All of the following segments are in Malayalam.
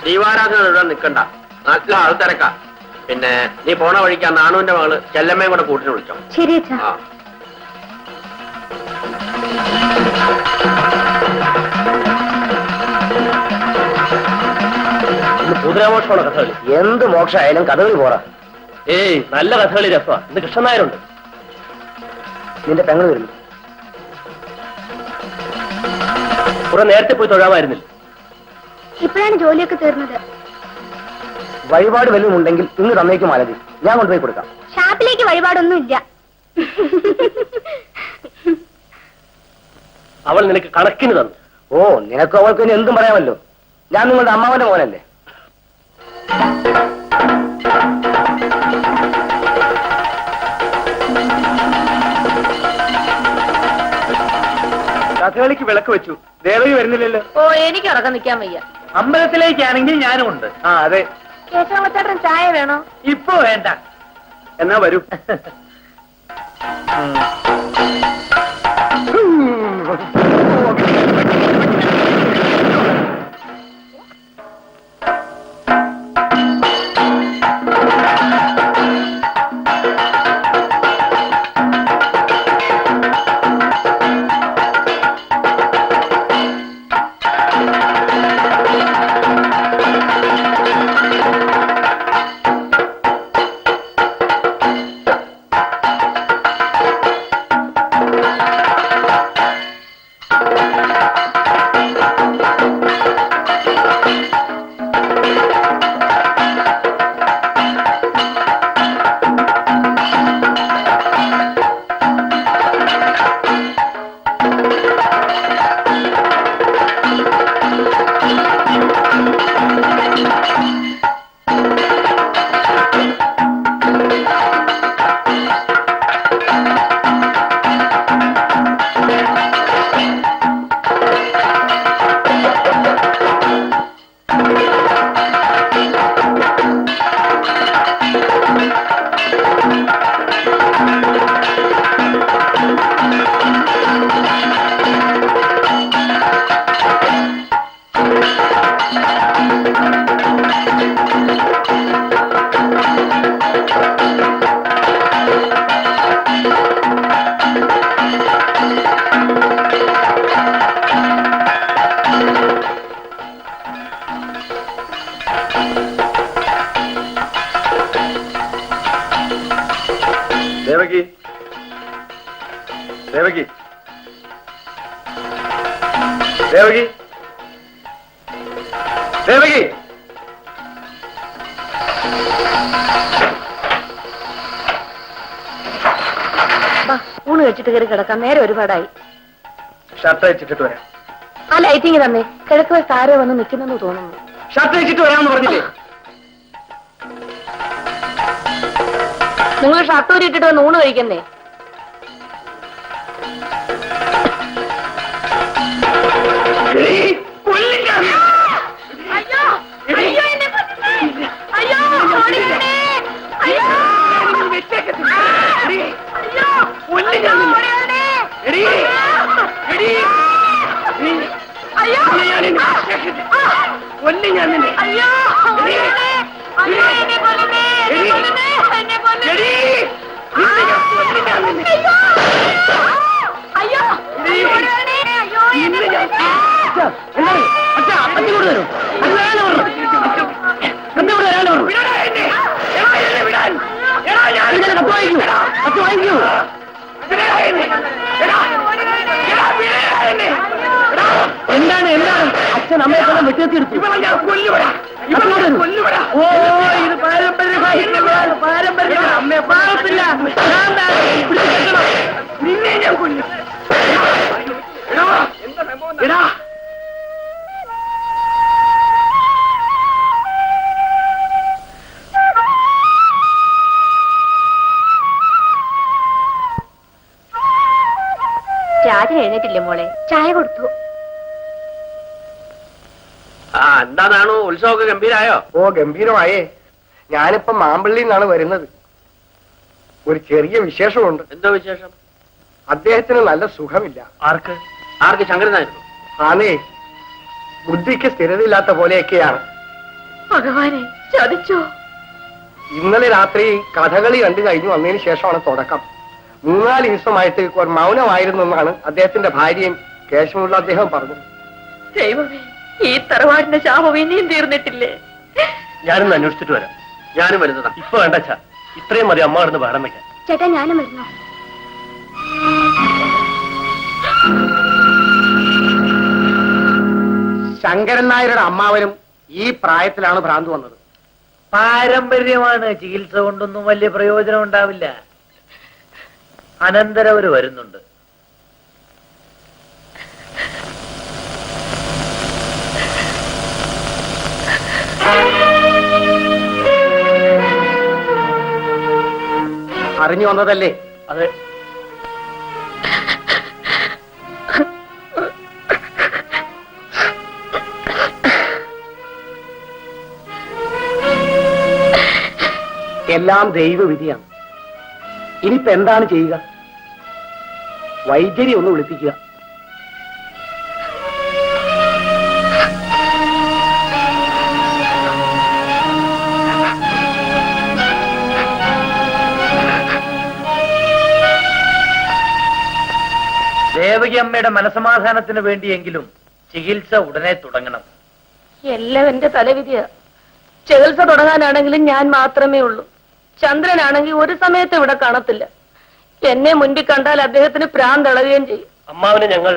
ദീപാരാധന എഴുതാൻ നിൽക്കണ്ട, നല്ല ആൾ തിരക്കാം. പിന്നെ നീ പോണ വഴിക്ക് നാണുവിന്റെ മകള് ചെല്ലമ്മയും കൂടെ കൂട്ടിന് വിളിച്ചോ. ശരി. കുതിരാമോഷമാണ് കഥകളി. എന്ത് മോക്ഷമായാലും കഥകളി പോറാ. ഏയ് നല്ല കഥകളി രസമാണ്. ഇന്ന് കൃഷ്ണനായരുണ്ട്. നിന്റെ പെങ്ങൾ വരുന്നു. കുറെ നേരത്തെ പോയി തൊഴാമായിരുന്നില്ല. ഇപ്പോഴാണ് ജോലിയൊക്കെ തീർന്നത്. വഴിപാട് വല്ലതും ഉണ്ടെങ്കിൽ ഇന്ന് തന്നേക്കും മാലതി, ഞാൻ കൊണ്ടുപോയി കൊടുക്കാം. ഷാപ്പിലേക്ക് വഴിപാടൊന്നും ഇല്ല. അവൾ നിനക്ക് കണക്കിന് തന്നു. ഓ, നിനക്ക് അവൾക്ക് ഇനി എന്തും പറയാമല്ലോ. ഞാൻ നിങ്ങളുടെ അമ്മാവന്റെ മോനല്ലേ. കഥകളിക്ക് വിളക്ക് വെച്ചു. ദേവകി വരുന്നില്ലല്ലോ. ഓ, എനിക്ക് ഉറക്കം നിൽക്കാൻ വയ്യ. അമ്പലത്തിലേക്കാണെങ്കിൽ ഞാനും ഉണ്ട്. ആ അതെ. കേശവച്ചേട്ടൻ ചായ വേണോ? ഇപ്പൊ വേണ്ട. എന്നാ വരൂ. ദേവകി, ദേവകി, ദേവകി, ദേവകി. ഊണ് വെച്ചിട്ട് കയറി കിടക്കാം. നേരെ ഒരുപാടായി. ഷർട്ട് അയച്ചിട്ട് വരാം. ആ ലൈറ്റിങ് തന്നെ. കിഴക്ക് വശത്ത് ആരോ വന്ന് നിൽക്കുന്നെന്ന് തോന്നുന്നു. ഷർട്ട് അയച്ചിട്ട് വരാമെന്ന് പറഞ്ഞില്ലേ? നിങ്ങൾ ഷർട്ട് ഊരിട്ടിട്ട് വന്ന് ഊണ് കഴിക്കുന്നേ. എന്താണ് എന്താണ് അച്ഛൻ അമ്മയെ കൊല്ലം വെട്ടിയെത്തിയെടുത്തു. ഓ, ഇത് പാരമ്പര്യ അമ്മയെ പാകത്തില്ല. നിന്നെ ഞാൻ കൊല്ലും. രാജൻ എഴുന്നേറ്റില്ലേ മോളെ? ചായ കൊടുത്തു. എന്താണോ ഉത്സവമൊക്കെ ഗംഭീരായോ? ഓ, ഗംഭീരമായേ. ഞാനിപ്പം മാമ്പള്ളിയിൽ നിന്നാണ് വരുന്നത്. ഒരു ചെറിയ വിശേഷമുണ്ട്. എന്തോ വിശേഷം? അദ്ദേഹത്തിന് നല്ല സുഖമില്ല. ആർക്ക്? ആർക്ക്? ശങ്കരനായിരുന്നു. ആന്നേ, ബുദ്ധിക്ക് സ്ഥിരതയില്ലാത്ത പോലെയൊക്കെയാണ്. ഭഗവാനെ, ചതിച്ചോ? ഇന്നലെ രാത്രി കഥകളി കണ്ടു കഴിഞ്ഞു വന്നതിന് ശേഷമാണ് തുടക്കം. 3-4 ദിവസമായിട്ട് ഒരു മൗനമായിരുന്നു എന്നാണ് അദ്ദേഹത്തിന്റെ ഭാര്യയും കേശമുള്ള അദ്ദേഹം പറഞ്ഞത്. ദൈവമേ, ഈ തറവാടിന്റെ ശാപം ഇനിയും തീർന്നിട്ടില്ലേ? ഞാനൊന്ന് അന്വേഷിച്ചിട്ട് വരാം. ഞാനും വരുന്നതാ. ഇപ്പൊ വേണ്ട അച്ഛാ, ഇത്രയും മതി അമ്മ കിടന്ന് ബഹളം വെക്കാൻ. ചേട്ടാ, ഞാനും വരുന്നു. ശങ്കരൻ നായരുടെ അമ്മാവനും ഈ പ്രായത്തിലാണ് ഭ്രാന്ത് വന്നത്. പാരമ്പര്യമാണ്. ചികിത്സ കൊണ്ടൊന്നും വലിയ പ്രയോജനം ഉണ്ടാവില്ല. അനന്തരവര് വരുന്നുണ്ട്. അറിഞ്ഞു വന്നതല്ലേ? അതെ. എല്ലാം ദൈവവിധിയാണ്. ഇനിയിപ്പോ എന്താണ് ചെയ്യുക? വൈദ്യരെ ഒന്ന് വിളിപ്പിക്കുക. ദേവകി അമ്മയുടെ മനസമാധാനത്തിന് വേണ്ടിയെങ്കിലും ചികിത്സ ഉടനെ തുടങ്ങണം. എല്ലാം എന്റെ തലവിധിയാ. ചികിത്സ തുടങ്ങാനാണെങ്കിലും ഞാൻ മാത്രമേ ഉള്ളൂ. ചന്ദ്രനാണെങ്കിൽ ഒരു സമയത്ത് ഇവിടെ കാണത്തില്ല. എന്നെ മുൻപിൽ കണ്ടാൽ അദ്ദേഹത്തിന് പ്രാന്തളയുകയും ചെയ്യും. അമ്മാവനെ ഞങ്ങൾ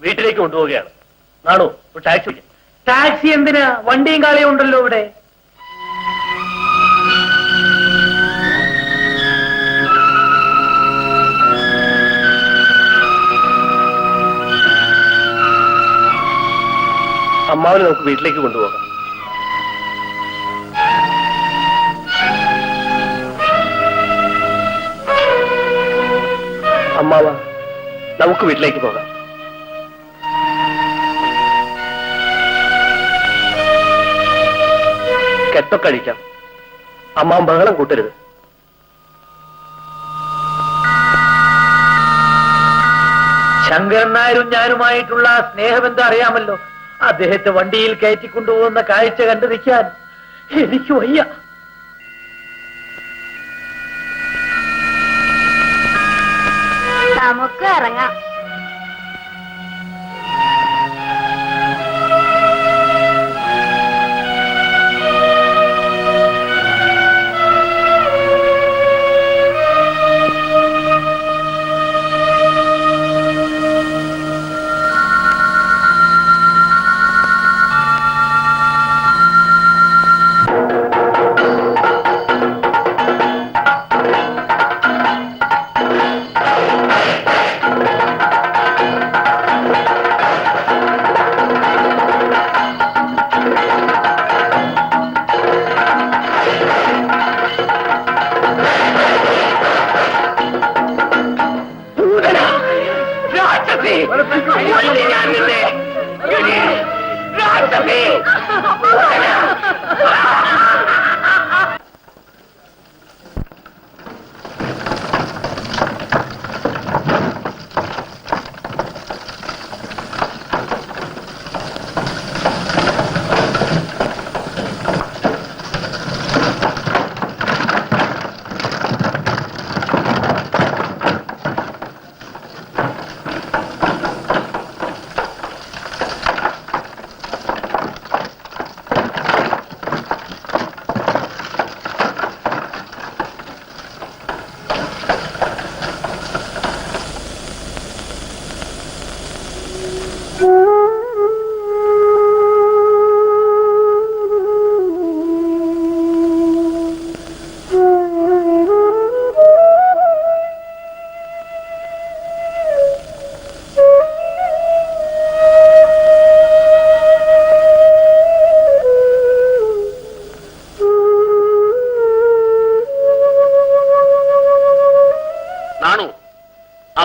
വീട്ടിലേക്ക് കൊണ്ടുപോവുകയാണ്. നാണു, ഒരു ടാക്സി വിളിക്കാം. ടാക്സി എന്തിനാ? വണ്ടിയും കാളിയും ഉണ്ടല്ലോ ഇവിടെ. അമ്മാവനെ നമുക്ക് വീട്ടിലേക്ക് കൊണ്ടുപോകാം. അമ്മാവ, നമുക്ക് വീട്ടിലേക്ക് പോകാം. കെട്ടൊക്കെ അഴിക്കാം. അമ്മാവൻ ബഹളം കൂട്ടരുത്. ശങ്കരൻ നായരും ഞാനുമായിട്ടുള്ള സ്നേഹബന്ധം അറിയാമല്ലോ. അദ്ദേഹത്തെ വണ്ടിയിൽ കയറ്റിക്കൊണ്ടുപോകുന്ന കാഴ്ച കണ്ടു നിൽക്കാൻ എനിക്ക് വയ്യ. നമുക്ക് ഇറങ്ങാം.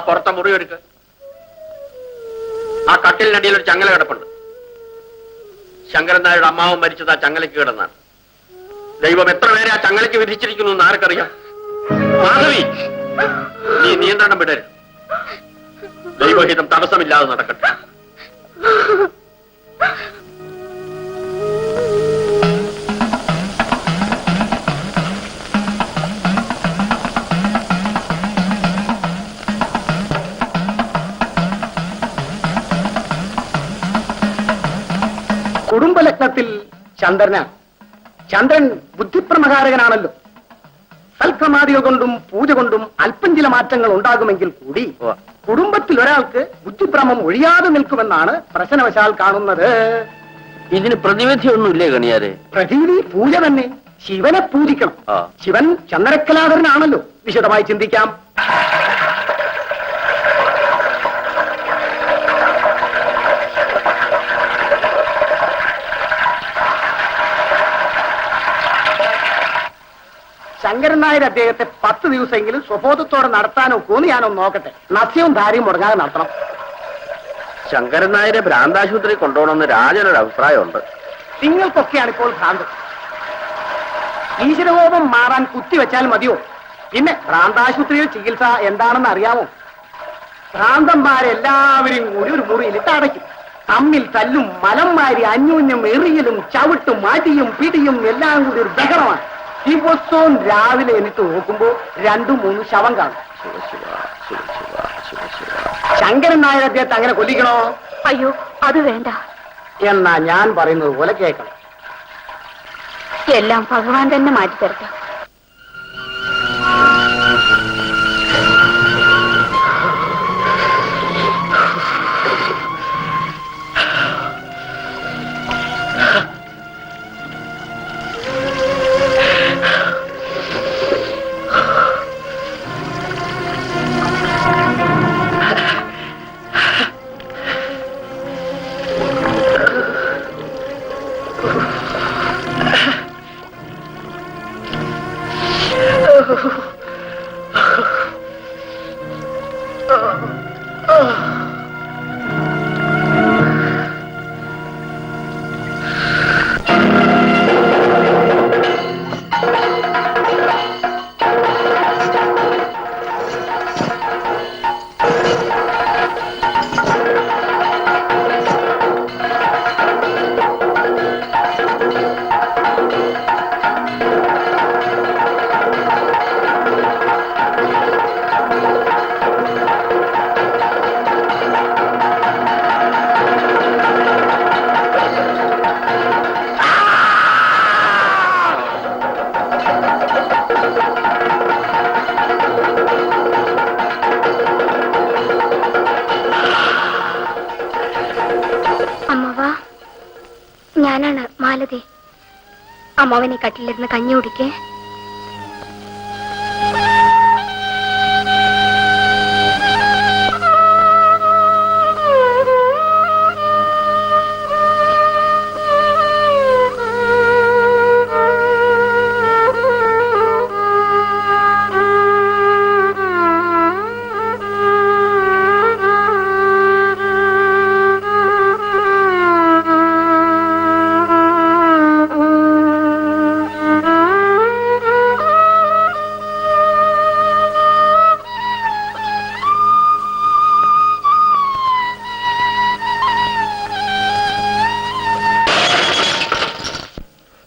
പുറത്തെ മുറിയെടുക്ക്. ആ കട്ടിലിനടിയിൽ ഒരു ചങ്ങല കിടപ്പുണ്ട്. ശങ്കരൻ നായരുടെ അമ്മാവൻ മരിച്ചത് ആ ചങ്ങലയ്ക്ക് കിടന്നാണ്. ദൈവം എത്ര പേരെ ആ ചങ്ങലയ്ക്ക് വിധിച്ചിരിക്കുന്നു എന്ന് ആർക്കറിയാം? മാധവി, നീ നിയന്ത്രണം വിടരുത്. ദൈവഹിതം തടസ്സമില്ലാതെ നടക്കട്ടെ. ചന്ദ്രൻ ബുദ്ധിപ്രമകാരകനാണല്ലോ. സൽക്രമാദികൾ കൊണ്ടും പൂജ കൊണ്ടും അല്പം ചില മാറ്റങ്ങൾ ഉണ്ടാകുമെങ്കിൽ കൂടി കുടുംബത്തിൽ ഒരാൾക്ക് ബുദ്ധിഭ്രമം ഒഴിയാതെ നിൽക്കുമെന്നാണ് പ്രശ്നവശാൽ കാണുന്നത്. ഇതിന് പ്രതിവിധിയൊന്നുമില്ലേ കണിയാരെ? പ്രതിവിധി പൂജ തന്നെ. ശിവനെ പൂജിക്കണം. ശിവൻ ചന്ദ്രകലാധരനാണല്ലോ. വിശദമായി ചിന്തിക്കാം. ശങ്കരൻ നായർ അദ്ദേഹത്തെ 10 ദിവസമെങ്കിലും സ്വബോധത്തോടെ നടത്താനോ കൂന്ന് ഞാനൊന്ന് നോക്കട്ടെ. നസ്യവും ധാര്യവും മുടങ്ങാതെ നടത്തണം. ശങ്കരൻ നായരെ ഭ്രാന്താശുപത്രി കൊണ്ടുപോകണമെന്ന് രാജനൊരു അഭിപ്രായമുണ്ട്. നിങ്ങൾക്കൊക്കെയാണ് ഇപ്പോൾ ഭ്രാന്ത്. ഈശ്വരകോപം മാറാൻ കുത്തിവെച്ചാൽ മതിയോ? പിന്നെ ഭ്രാന്താശുപത്രിയിൽ ചികിത്സ എന്താണെന്ന് അറിയാമോ? ഭ്രാന്തന്മാരെല്ലാവരും കൂടി ഒരു മുറിയിലിട്ട് അടയ്ക്കും. തമ്മിൽ തല്ലും, മലം മാരി അന്യോന്യം എറിയലും ചവിട്ടും മാറ്റിയും പിടിയും എല്ലാം കൂടി ഒരു ബഹളമാണ്. ദിവസവും രാവിലെ എനിക്ക് നോക്കുമ്പോ 2-3 ശവം കാണും. ശങ്കരൻ നായർ അദ്ദേഹത്തെ അങ്ങനെ കൊല്ലിക്കണോ? അയ്യോ, അത് വേണ്ട. എന്നാ ഞാൻ പറയുന്നത് പോലെ കേൾക്കണം. എല്ലാം ഭഗവാൻ തന്നെ മാറ്റിത്തരട്ടെ. ഞാനാണ് മാലതി. അമ്മാവനെ കട്ടിലിരുന്ന് കഞ്ഞി കുടിക്കേ.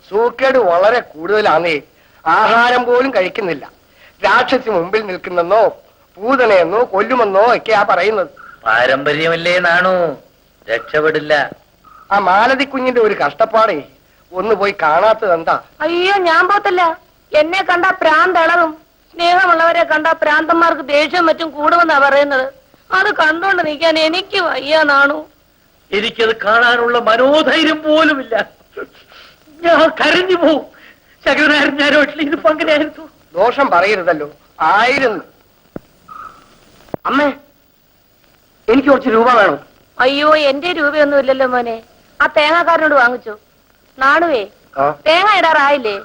സൂക്കേട് വളരെ കൂടുതലാണേ. ആഹാരം പോലും കഴിക്കുന്നില്ല. രാക്ഷസി മുമ്പിൽ നിൽക്കുന്നെന്നോ പൂതനെന്നോ കൊല്ലുമെന്നോ ഒക്കെയാ പറയുന്നത്. പാരമ്പര്യമല്ലേ നാണു, രക്ഷപ്പെടില്ല. ആ മാലതി കുഞ്ഞിന്റെ ഒരു കഷ്ടപ്പാടേ. ഒന്ന് പോയി കാണാത്തത് എന്താ? അയ്യോ, ഞാൻ പോത്തല്ല. എന്നെ കണ്ട പ്രാന്തളവും. സ്നേഹമുള്ളവരെ കണ്ട പ്രാന്തന്മാർക്ക് ദേഷ്യം മറ്റും കൂടുമെന്നാ പറയുന്നത്. അത് കണ്ടോണ്ട് നിൽക്കാൻ എനിക്ക് വയ്യ നാണു. എനിക്കത് കാണാനുള്ള മനോധൈര്യം പോലുമില്ല. ഞാൻ കരഞ്ഞു പോവും. ശങ്കരനായർ ഞാനോട്ടിൽ ഇതിപ്പോ അങ്ങനെയായിരുന്നു. ദോഷം പറയരുതല്ലോ. ആയിരുന്നു. അമ്മേ, എനിക്ക് കുറച്ച് രൂപ വേണം. അയ്യോ, എന്റെ രൂപയൊന്നും ഇല്ലല്ലോ മോനെ. ആ തേങ്ങാക്കാരനോട് വാങ്ങിച്ചു. നാണുവേ, തേങ്ങ ഇടാറായില്ലേ?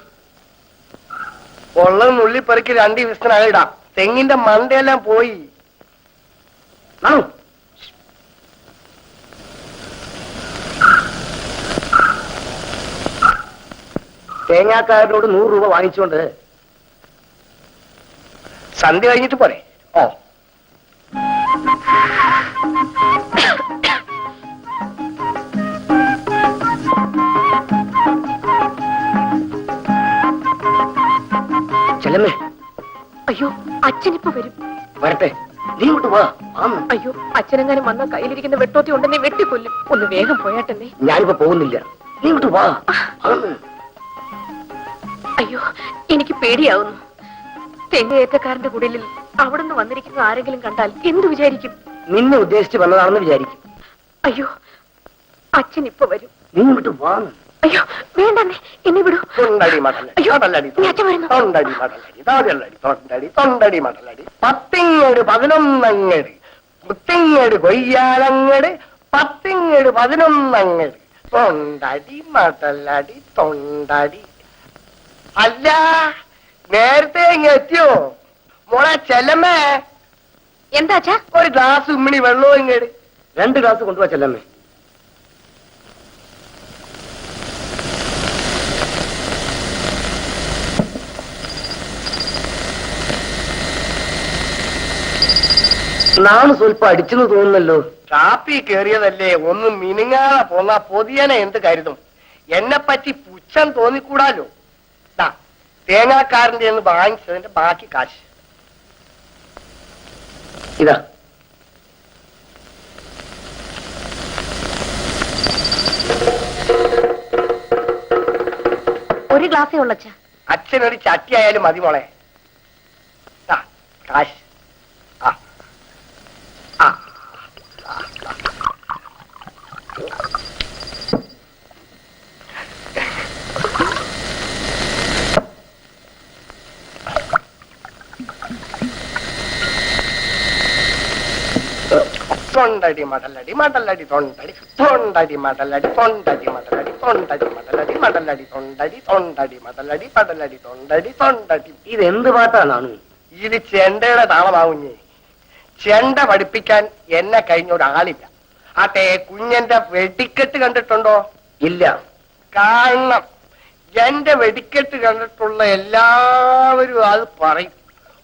ഉള്ളത് നുള്ളിപ്പെറുക്കി 2 ദിവസത്തിനകം ഇടാം. തെങ്ങിന്റെ മണ്ടയെല്ലാം പോയി. നാണു, തേങ്ങാക്കാരനോട് 100 രൂപ വാങ്ങിച്ചുകൊണ്ട് സന്ധ്യ കഴിഞ്ഞിട്ട് പോരെ? ഓ, ചെല്ലമ്മേ. അയ്യോ, അച്ഛനിപ്പോ വരും. വരട്ടെ, നീ ഇങ്ങോട്ട് വാ. അയ്യോ, അച്ഛനെങ്ങാനും വന്ന കയ്യിലിരിക്കുന്ന വെട്ടോത്തി ഉണ്ടെന്നെ വെട്ടിക്കൊല്ലും. ഒന്ന് വേഗം പോയാട്ടെന്നേ. ഞാനിപ്പോ പോകുന്നില്ല. നീ ഇങ്ങോട്ട് വാ. അയ്യോ എനിക്ക് പേടിയാവുന്നു. തെങ്ങേറ്റക്കാരന്റെ കുടിലിൽ അവിടുന്ന് വന്നിരിക്കുന്ന ആരെങ്കിലും കണ്ടാൽ എന്തു വിചാരിക്കും? നിന്നെ ഉദ്ദേശിച്ച് വന്നതാണെന്ന് വിചാരിക്കും. അയ്യോ അച്ഛൻ ഇപ്പൊ വരും. നീ ഇങ്ങോട്ട് വാ. അയ്യോ വേണ്ടെന്നേ, എന്നെ വിടൂ. അയ്യോ, നീ അച്ഛൻ വരുന്നു. പത്തിങ്ങട് 11 മുത്തിങ്ങട് കൊയ്യാലങ്ങട് 10 11 തൊണ്ടടി മടലടി തൊണ്ടടി. അല്ല നേരത്തെ ഇങ്ങ് എത്തിയോ മോളെ ചെല്ലമ്മേ? എന്താ അച്ഛാ? ഒരു ഗ്ലാസ് ഉമ്മിണി വെള്ളവും ഇങ്ങട്. 2 ഗ്ലാസ് കൊണ്ടുപോവാ ചെല്ലമ്മേ. നാണ് സ്വല്പം അടിച്ചെന്ന് തോന്നുന്നല്ലോ. കാപ്പി കേറിയതല്ലേ, ഒന്ന് മിനുങ്ങാതെ പോന്ന പൊതിയനെ എന്ത് കരുതും? എന്നെ പറ്റി പുച്ഛം തോന്നിക്കൂടാലോ. തേങ്ങാക്കാരന്റെ എന്ന് വാങ്ങിച്ചതിന്റെ ബാക്കി കാശ് ഇതാ. ഒരു ഗ്ലാസേ ഉള്ളച്ച. അച്ഛനൊരു ചട്ടിയായാലും മതി മോളെ. കാശ്. തൊണ്ടടി മടലടി മടലടി തൊണ്ടടി തൊണ്ടടി മടലടി തൊണ്ടടി മടലടി തൊണ്ടടി മടലടി മടലടി തൊണ്ടടി തൊണ്ടടി മടലടി പടലടി തൊണ്ടടി തൊണ്ടടി. ഇതെന്ത് പാട്ടാണ്? ഇത് ചെണ്ടയുടെ താളമാവുഞ്ഞേ. ചെണ്ട പഠിപ്പിക്കാൻ എന്നെ കഴിഞ്ഞ ഒരാളില്ല. ആട്ടെ കുഞ്ഞന്റെ വെടിക്കെട്ട് കണ്ടിട്ടുണ്ടോ? ഇല്ല. കാരണം എന്റെ വെടിക്കെട്ട് കണ്ടിട്ടുള്ള എല്ലാവരും അത് പറയും.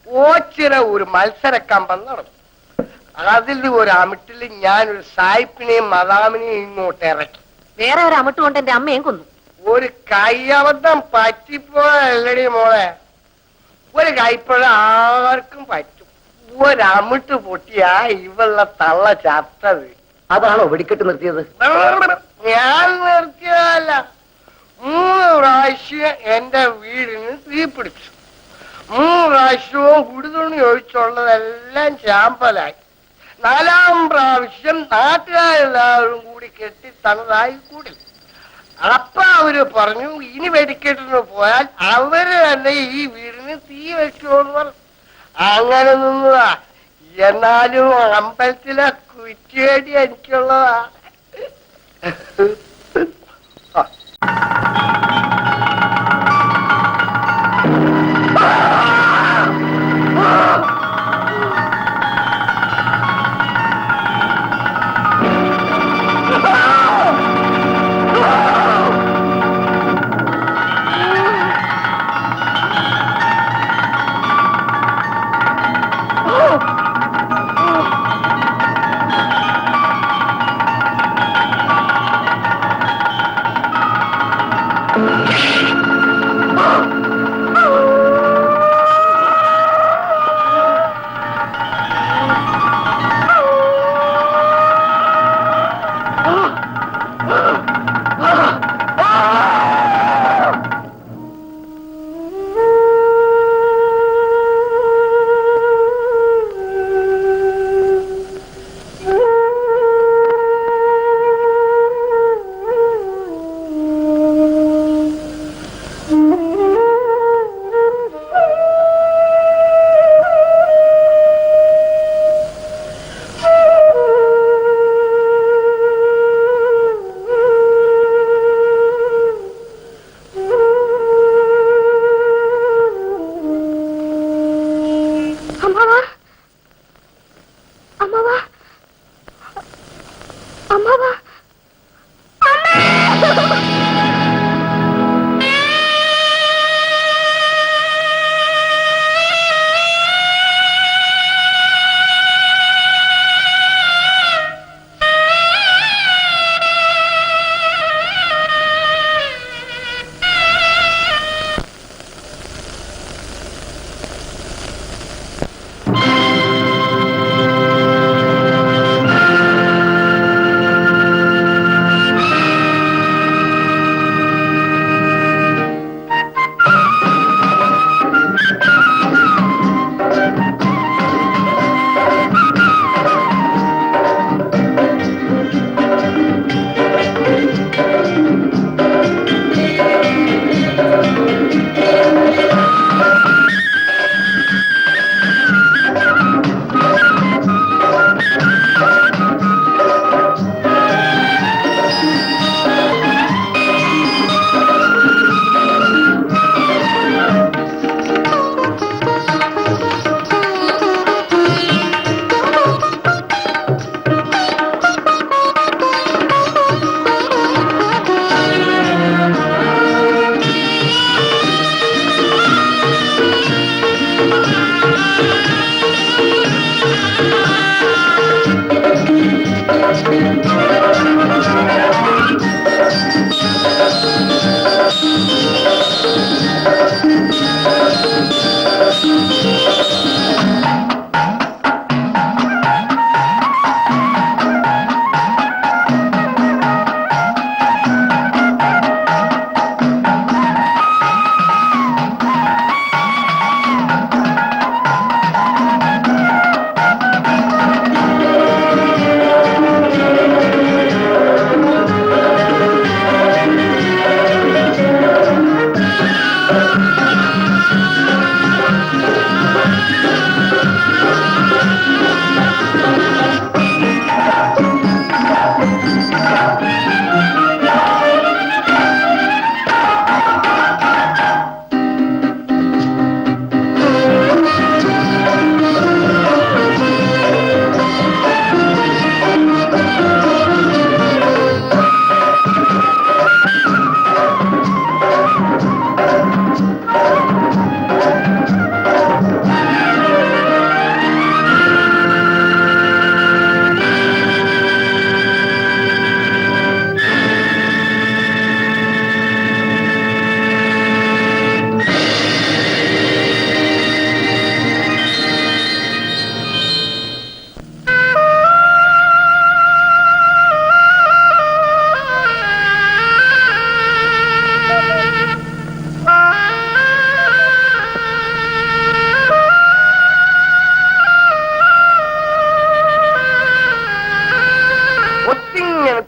ഓച്ചിറ ഒരു മത്സരക്കമ്പം നടന്നു. അതിൽ ഒരു അമിട്ടില് ഞാനൊരു സായിപ്പിനെയും മദാമിനെയും ഇങ്ങോട്ട് ഇറക്കി. വേറെ ഒരു അമിട്ട് കൊണ്ട് എന്റെ അമ്മയും കൊന്നു. ഒരു കയ്യബദ്ധം പറ്റിപ്പോയല്ലടി മോളെ. ഒരു കൈപ്പഴ ആർക്കും പറ്റും. ഒരമിട്ട് പൊട്ടിയാ ഇവളുടെ തള്ള ചത്തത്. അതാണോ വെടിക്കെട്ട് നിർത്തിയത്? ഞാൻ നിർത്തിയതല്ല. 3 പ്രാവശ്യം എന്റെ വീടിന് തീ പിടിച്ചു. 3 പ്രാവശ്യവും കുടിതുണി ഒഴിച്ചുള്ളതെല്ലാം ചാമ്പലായി. 4ാം പ്രാവശ്യം നാട്ടുകാരെല്ലാവരും കൂടി കെട്ടി തന്നതായി കൂടി. അപ്പൊ അവര് പറഞ്ഞു ഇനി വെടിക്കെട്ടിന് പോയാൽ അവര് തന്നെ ഈ വീടിന് തീ വെച്ചോന്ന് പറഞ്ഞു. അങ്ങനെ നിന്നതാ. എന്നാലും അമ്പലത്തിലെ കുറ്റിയേടി എനിക്കുള്ളതാ.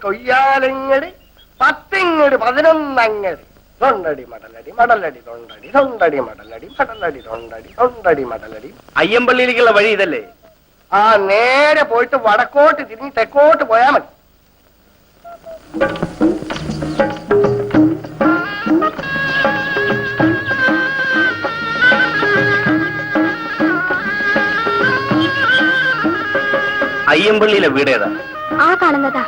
കൊയ്യാലങ്ങടി 10 11 തൊണ്ടടി മടലടി മടലടി തൊണ്ടടി തൊണ്ടടി മടലടി മടലടി തൊണ്ടടി തൊണ്ടടി മടലടി. അയ്യമ്പള്ളിയിലേക്കുള്ള വഴി ഇതല്ലേ? ആ നേരെ പോയിട്ട് വടക്കോട്ട് തിരിഞ്ഞ് തെക്കോട്ട് പോയാ മതി. അയ്യമ്പള്ളിയിലെ വീട് ഏതാ? ആ കാണുന്നതാ.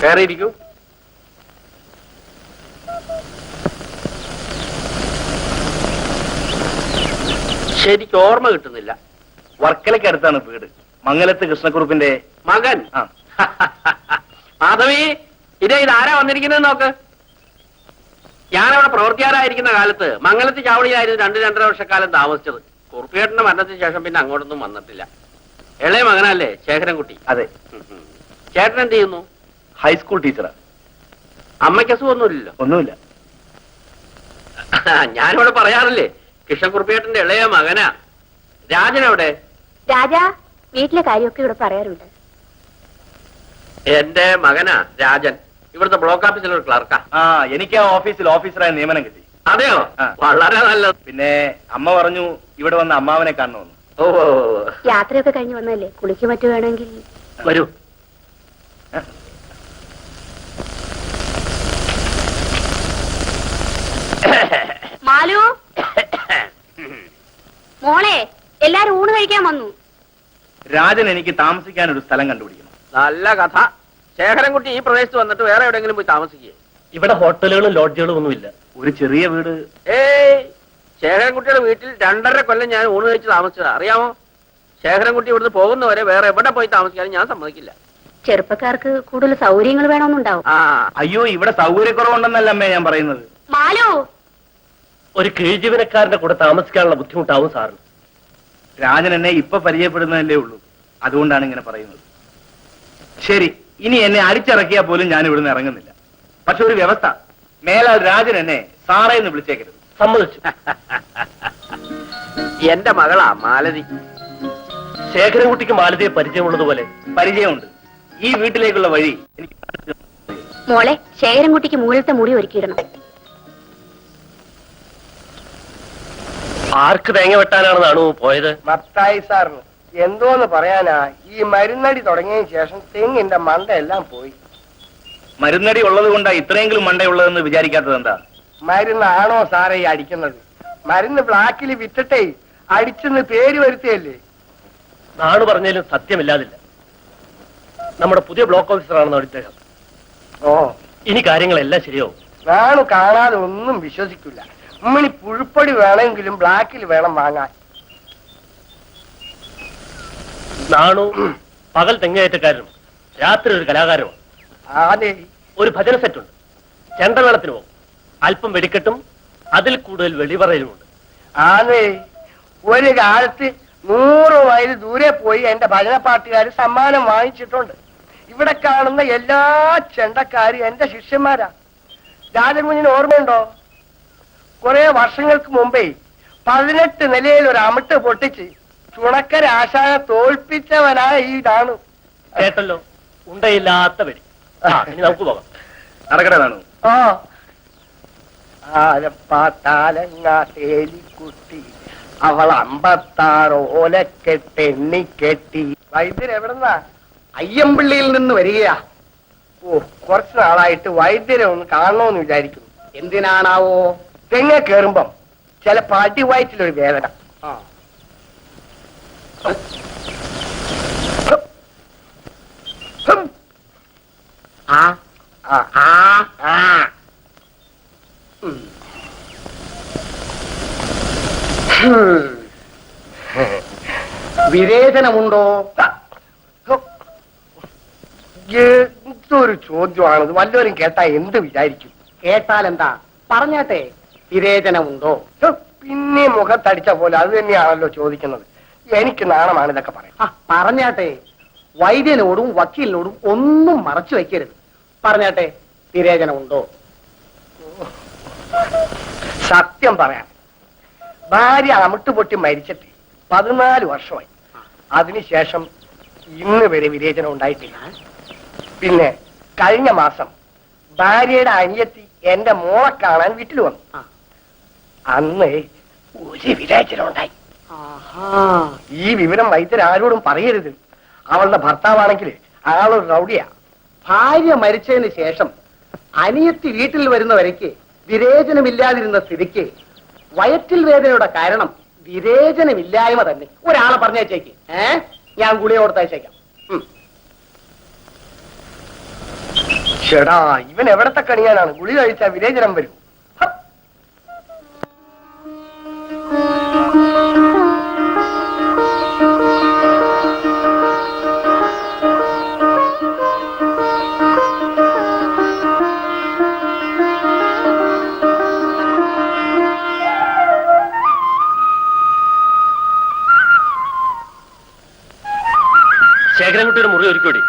കയറിയിരിക്കൂ. ശരിക്കും ഓർമ്മ കിട്ടുന്നില്ല. വർക്കലയ്ക്ക് അടുത്താണ് വീട്. മംഗലത്ത് കൃഷ്ണക്കുറുപ്പിന്റെ മകൻ. ആ. മാധവി, ഇതാരാ വന്നിരിക്കുന്നത് നോക്ക്. ഞാനവിടെ പ്രവൃത്തിയാരായിരിക്കുന്ന കാലത്ത് മംഗലത്ത് ചാവടിയായിരുന്നു 2-2.5 വർഷക്കാലം താമസിച്ചത്. കുറുപ്പിയേട്ടന്റെ മരണത്തിന് ശേഷം പിന്നെ അങ്ങോട്ടൊന്നും വന്നിട്ടില്ല. ഇളയ മകനല്ലേ ശേഖരൻകുട്ടി? അതെ. ചേട്ടൻ എന്ത് ചെയ്യുന്നു? High school teacher. അമ്മയ്ക്ക് അസുഖമൊന്നുമില്ലല്ലോ? ഒന്നുമില്ല. ഞാനിവിടെ പറയാറില്ലേ, കൃഷ്ണകുറുപ്പിയേട്ടന്റെ ഇളയ മകനാ. രാജൻ എവിടെ? രാജാ വീട്ടിലെ കാര്യമൊക്കെ ഇവിടെ പറയാറുണ്ട്. എന്റെ മകനാ രാജൻ. ഇവിടുത്തെ ബ്ലോക്ക് ഓഫീസിലെ ഒരു ക്ലർക്കാ. ആ, എനിക്ക് ആ ഓഫീസിൽ ഓഫീസറായ നിയമനം കിട്ടി. അതെയോ? ആ. വളരെ നല്ലത്. പിന്നെ അമ്മ പറഞ്ഞു ഇവിടെ വന്ന് അമ്മാവനെ കാണണമെന്ന്. ഓ, യാത്രയൊക്കെ കഴിഞ്ഞ് വന്നല്ലേ, കുളിക്ക് മറ്റു വേണമെങ്കിൽ. വരൂ. മാലു മോളെ, എല്ലാരും ഊണ് കഴിക്കാൻ വന്നു. രാജൻ എനിക്ക് താമസിക്കാൻ ഒരു സ്ഥലം കണ്ടുപിടിക്കണം. നല്ല കഥ. ശേഖരൻകുട്ടി ഈ പ്രദേശത്ത് വന്നിട്ട് വേറെ എവിടെയെങ്കിലും പോയി താമസിക്കേ? ഇവിടെ ഹോട്ടലുകളും ലോഡ്ജുകളും ഒന്നുമില്ല. ഒരു ചെറിയ വീട്. ഏയ്, ശേഖരൻകുട്ടിയുടെ വീട്ടിൽ 2.5 കൊല്ലം ഞാൻ ഊണ് കഴിച്ച് താമസിച്ചതാ, അറിയാമോ? ശേഖരൻകുട്ടി ഇവിടുന്ന് പോകുന്നവരെ വേറെ എവിടെ പോയി താമസിക്കാനും ഞാൻ സമ്മതിക്കില്ല. ചെറുപ്പക്കാർക്ക് കൂടുതൽ സൗകര്യങ്ങൾ വേണമെന്നുണ്ടാവും. ആ, അയ്യോ, ഇവിടെ സൗകര്യക്കുറവുണ്ടെന്നല്ല അമ്മേ ഞാൻ പറയുന്നത്. മാലു, ഒരു കീഴ്ജീവനക്കാരന്റെ കൂടെ താമസിക്കാനുള്ള ബുദ്ധിമുട്ടാവും സാറിന്. രാജൻ എന്നെ ഇപ്പൊ പരിചയപ്പെടുന്നതല്ലേ ഉള്ളൂ, അതുകൊണ്ടാണ് ഇങ്ങനെ പറയുന്നത്. ശരി, ഇനി എന്നെ അടിച്ചിറക്കിയാൽ പോലും ഞാൻ ഇവിടുന്ന് ഇറങ്ങുന്നില്ല. പക്ഷെ ഒരു വ്യവസ്ഥ, മേലാൽ രാജൻ എന്നെ സാറേ എന്ന് വിളിച്ചേക്കരുത്. സമ്മതിച്ചു. എന്റെ മകളാ മാലതി. ശേഖരൻകുട്ടിക്ക് മാലതിയെ പരിചയമുള്ളതുപോലെ. പരിചയമുണ്ട്. ഈ വീട്ടിലേക്കുള്ള വഴി എനിക്ക് മോളെ, ശേഖരൻകുട്ടിക്ക് മുകളിലത്തെ മുറി ഒരുക്കിയിടണം. ആർക്ക് തേങ്ങ വെട്ടാനാണെന്നാണോ പോയത്? മത്തായി സാറിന് എന്തോന്ന് പറയാനാ, ഈ മരുന്നടി തുടങ്ങിയതിന് ശേഷം തെങ്ങിന്റെ മണ്ടയെല്ലാം പോയി. മരുന്നടി ഉള്ളത് കൊണ്ടാ ഇത്രയെങ്കിലും മണ്ടയുള്ളതെന്ന് വിചാരിക്കാത്തത് എന്താ? മരുന്നാണോ സാറേ ഈ അടിക്കുന്നത്? മരുന്ന് ബ്ലാക്കിൽ വിറ്റിട്ടേ അടിച്ചെന്ന് പേര് വരുത്തിയല്ലേ. നാണു പറഞ്ഞാലും സത്യമില്ലാതില്ല. നമ്മുടെ പുതിയ ബ്ലോക്ക് ഓഫീസറാണെന്ന് അദ്ദേഹം. ഓ, ഇനി കാര്യങ്ങളെല്ലാം ശരിയാവും. നാണു കാണാതെ ഒന്നും വിശ്വസിക്കില്ല. ഉമ്മണി പുഴുപ്പടി വേണമെങ്കിലും ബ്ലാക്കിൽ വേണം വാങ്ങാൻ. നാണു പകൽ തെങ്ങേറ്റക്കാരനും രാത്രി ഒരു കലാകാരനും. അതെ, ഒരു ഭജന സെറ്റുണ്ട്. ചെണ്ടമേളത്തിന് പോകും. അല്പം വെടിക്കെട്ടും അതിൽ കൂടുതൽ വെളിപറയലുമുണ്ട്. ആന്നേ, ഒരു കാലത്ത് 100 മൈൽ ദൂരെ പോയി എന്റെ ഭജന പാട്ടുകാർ സമ്മാനം വാങ്ങിച്ചിട്ടുണ്ട്. ഇവിടെ കാണുന്ന എല്ലാ ചെണ്ടക്കാരും എന്റെ ശിഷ്യന്മാരാ. രാജകുഞ്ഞിന് ഓർമ്മയുണ്ടോ? കുറെ വർഷങ്ങൾക്ക് മുമ്പേ 18 നിലയിൽ ഒരു അമിട്ട് പൊട്ടിച്ച് ചുണക്കര ആശാനെ തോൽപ്പിച്ചവനായ ഈ ഡാണു. കേട്ടല്ലോ, ഉണ്ടയില്ലാത്ത വെടി. ഇനി നമുക്ക് പോകാം. നടക്കണതാണ്. ആ ആലപ്പാത്താലങ്ങാട്ടേലിക്കുട്ടി അവൾ 56 ഓലക്കെട്ടെണ്ണിക്കെട്ടി. വൈദ്യർ എവിടെന്നാ? അയ്യമ്പിള്ളിയിൽ നിന്ന് വരികയാ. ഓ, കുറച്ചു നാളായിട്ട് വൈദ്യരെ ഒന്ന് കാണണമെന്ന് വിചാരിക്കുന്നു. എന്തിനാണാവോ? തെങ്ങ കേറുമ്പം ചില പാട്ടി വയറ്റിലൊരു വേദന. വിരേചനമുണ്ടോ? എന്തൊരു ചോദ്യമാണത്. വല്ലവരും കേട്ടാ എന്ത് വിചാരിക്കും? കേട്ടാൽ എന്താ? പറഞ്ഞാട്ടെ, വിരേചനമുണ്ടോ? പിന്നെ മുഖത്തടിച്ച പോലെ അത് തന്നെയാണല്ലോ ചോദിക്കുന്നത്. എനിക്ക് നാണമാണ് ഇതൊക്കെ പറയാം. പറഞ്ഞാട്ടെ, വൈദ്യനോടും വക്കീലിനോടും ഒന്നും മറച്ചു വയ്ക്കരുത്. പറഞ്ഞാട്ടെ, വിരേചനമുണ്ടോ? സത്യം പറയാം, ഭാര്യ അമിട്ട് പൊട്ടി മരിച്ചിട്ട് 14 വർഷമായി. അതിനുശേഷം ഇന്ന് വരെ വിരേചനം ഉണ്ടായിട്ടില്ല. പിന്നെ കഴിഞ്ഞ മാസം ഭാര്യയുടെ അനിയത്തി എന്റെ മോളെ കാണാൻ വീട്ടിൽ വന്നു. അന്ന് ഒരു വിരേചനം ഉണ്ടായി. ഈ വിവരം വൈദ്യരാരോടും പറയരുത്. അവളുടെ ഭർത്താവാണെങ്കിൽ ആളൊരു റൗഡിയാ. ഭാര്യ മരിച്ചതിന് ശേഷം അനിയത്തി വീട്ടിൽ വരുന്നവരേക്ക് വിരേചനമില്ലാതിരുന്ന സ്ഥിതിക്ക് വയറ്റിൽ വേദനയുടെ കാരണം വിരേചനമില്ലായ്മ തന്നെ. ഒരാളെ പറഞ്ഞയച്ചേക്ക്. ഞാൻ ഗുളിക കൊടുത്തയച്ചേക്കാം. ചേടാ, ഇവൻ എവിടത്തെ കണിയാനാണ്? ഗുളിക കഴിച്ചാൽ വിരേചനം വരും. ശേഖരൻകുട്ടിയുടെ മുറി ഒരുക്കൂടി.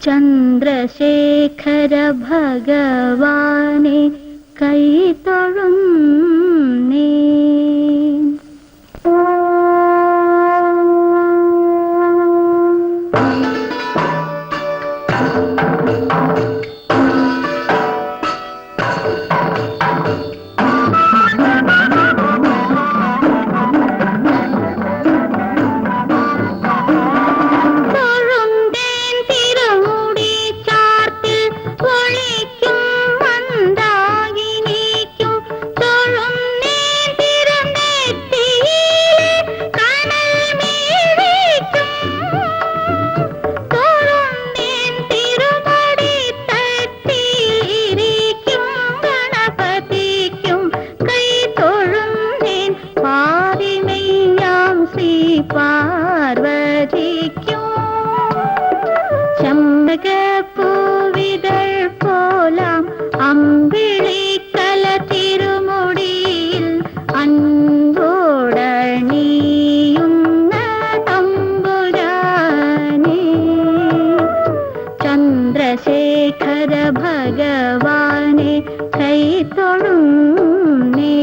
ചന്ദ്രശേഖര ഭഗവാനെ കൈതൊഴുന്നേ. ചന്ദ്രശേഖര ഭഗവാനെ കൈതൊഴുന്നേ.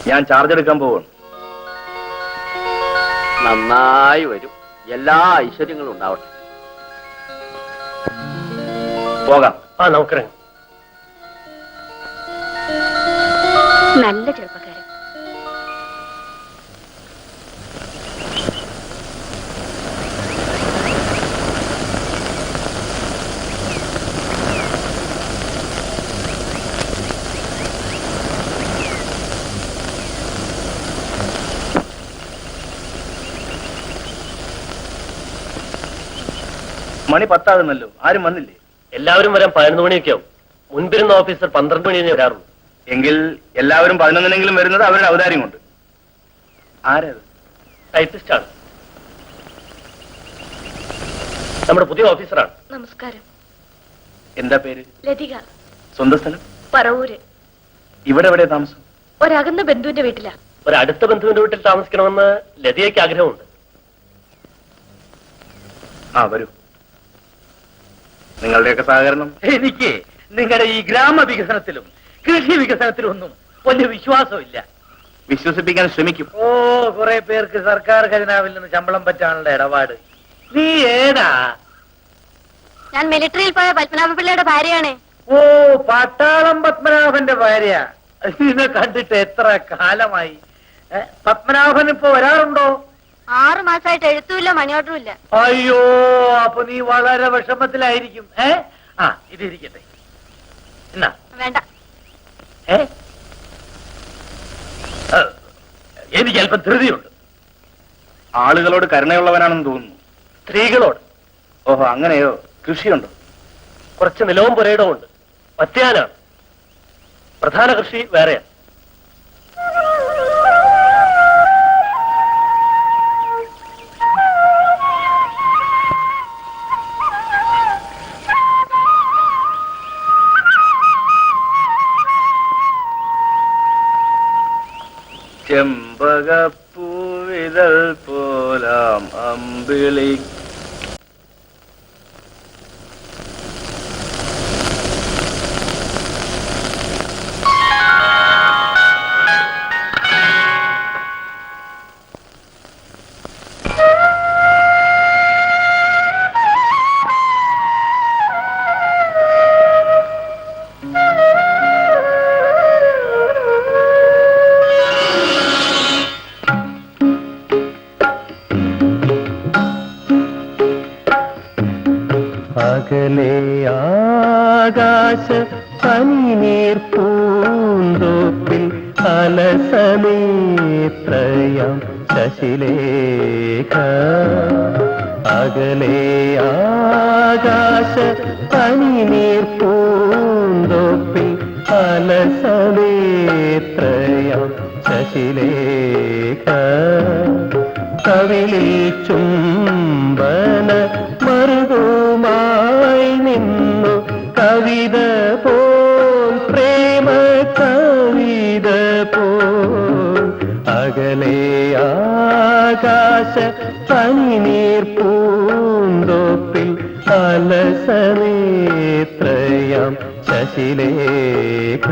ഞാൻ ചാർജ് എടുക്കാൻ പോവാണ്. നന്നായി വരും. എല്ലാ ഐശ്വര്യങ്ങളും ഉണ്ടാവട്ടെ. പോകാം. നമുക്കിറങ്ങാം. നല്ല ചെറുപ്പക്കാരൻ. മണി 10 ആകുന്നല്ലോ, ആരും വന്നില്ലേ? എല്ലാവരും വരാൻ 11 മണിയൊക്കെ ആവും. മുൻപിരുന്ന ഓഫീസർ 12 മണി കഴിഞ്ഞേ വരാറുള്ളൂ. എങ്കിൽ എല്ലാവരും 11-നെങ്കിലും വരുന്നത് അവരുടെ ഔദാര്യം കൊണ്ട്. ആരത്? ടൈപ്പിസ്റ്റ് ആണ്. നമ്മുടെ പുതിയ ഓഫീസറാണ്. നമസ്കാരം. എന്താ പേര്? ലതിക. സ്വന്തം സ്ഥലം? പറവൂര്. ഇവിടെ എവിടെയാ താമസം? ഒരകന്ന ബന്ധുവിന്റെ വീട്ടിലാ. ഒരടുത്ത ബന്ധുവിന്റെ വീട്ടിൽ താമസിക്കണമെന്ന് ലതികയ്ക്ക് ആഗ്രഹമുണ്ട്. വരൂ. നിങ്ങളുടെയൊക്കെ സഹകരണം എനിക്ക് നിങ്ങളുടെ ഈ ഗ്രാമവികസനത്തിലും കൃഷി വികസനത്തിലും ഒന്നും വലിയ വിശ്വാസമില്ല. വിശ്വസിപ്പിക്കാൻ ശ്രമിക്കും. കുറെ പേർക്ക് സർക്കാർ ഖജനാവിൽ നിന്ന് ശമ്പളം പറ്റാനുള്ള ഇടപാട്. നീ ഏതാ? ഞാൻ മിലിറ്ററിയിൽ പോയ പത്മനാഭ പിള്ളയുടെ ഭാര്യയാണ്. പട്ടാളം പത്മനാഭന്റെ ഭാര്യ. ഇതിനെ കണ്ടിട്ട് എത്ര കാലമായി. പത്മനാഭൻ ഇപ്പൊ വരാറുണ്ടോ? 6 മാസമായിട്ട് എഴുത്തുമില്ല, മണിയോട്ടറും ഇല്ല. അയ്യോ, അപ്പൊ നീ വളരെ വിഷമത്തിലായിരിക്കും. ഇതിരിക്കട്ടെ. എന്നാ വേണ്ട. എനിക്ക് അല്പം ധൃതിയുണ്ട്. ആളുകളോട് കരുണയുള്ളവനാണെന്ന് തോന്നുന്നു. സ്ത്രീകളോട്. ഓഹോ, അങ്ങനെയോ? കൃഷിയുണ്ടോ? കുറച്ച് നിലവും പുരയിടവും ഉണ്ട്. പത്യാനാണ്. പ്രധാന കൃഷി വേറെയാണ്. ചെമ്പകപ്പൂവിതൾ പോലാം അമ്പിളി. അകലെ ആകാശ പനിനീർ പൂന്തോപ്പിൽ അലസനേത്രയാം ശശിലേഖ. അകലെ ആകാശ പനിനീർ പൂന്തോപ്പിൽ അലസനേത്രയാം ശശിലേഖ. കവിളിൽ ചുംബന മറുകുമായി നിന്നു കവിത പോൽ, പ്രേമ കവിത പോൽ. അകലെ ആകാശ പനിനീർ പൂന്തോപ്പിൽ അലസനേത്രയാം ശശിലേഖ.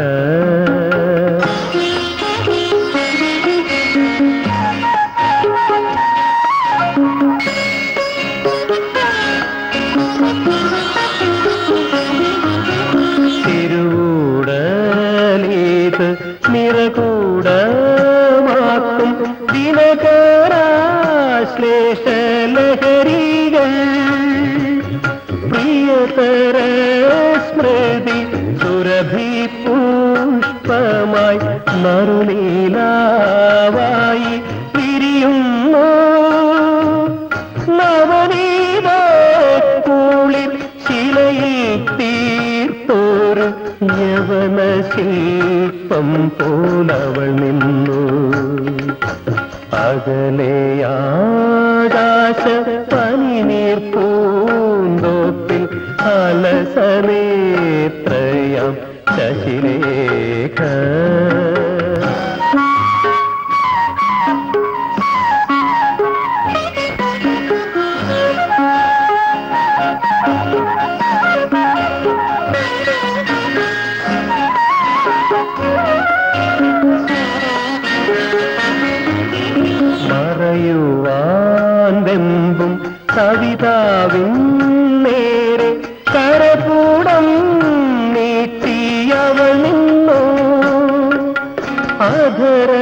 തിരുവൂടലീത് നിറകൂടമാക്കും ദിനകരാശ്ലേഷലഹരികൾ. പ്രിയതര സ്മൃതി സുരഭി പുഷ്പമായി നറുനീലാവായി വിരിയുന്നു. നവനീത കൂളിൽ ശിലയിൽ തീർത്തൊരു യവന ശില്പം പോലവൾ നിന്നു. അകലെ ആകാശ പനിനീർ പൂന്തോപ്പിൽ അലസനേത്രയാം ശശിലേഖ. കവിതാവിൻ നേരെ കരകൂടം നീട്ടിയവൾ നിന്നു. അധരമൽപ്പവും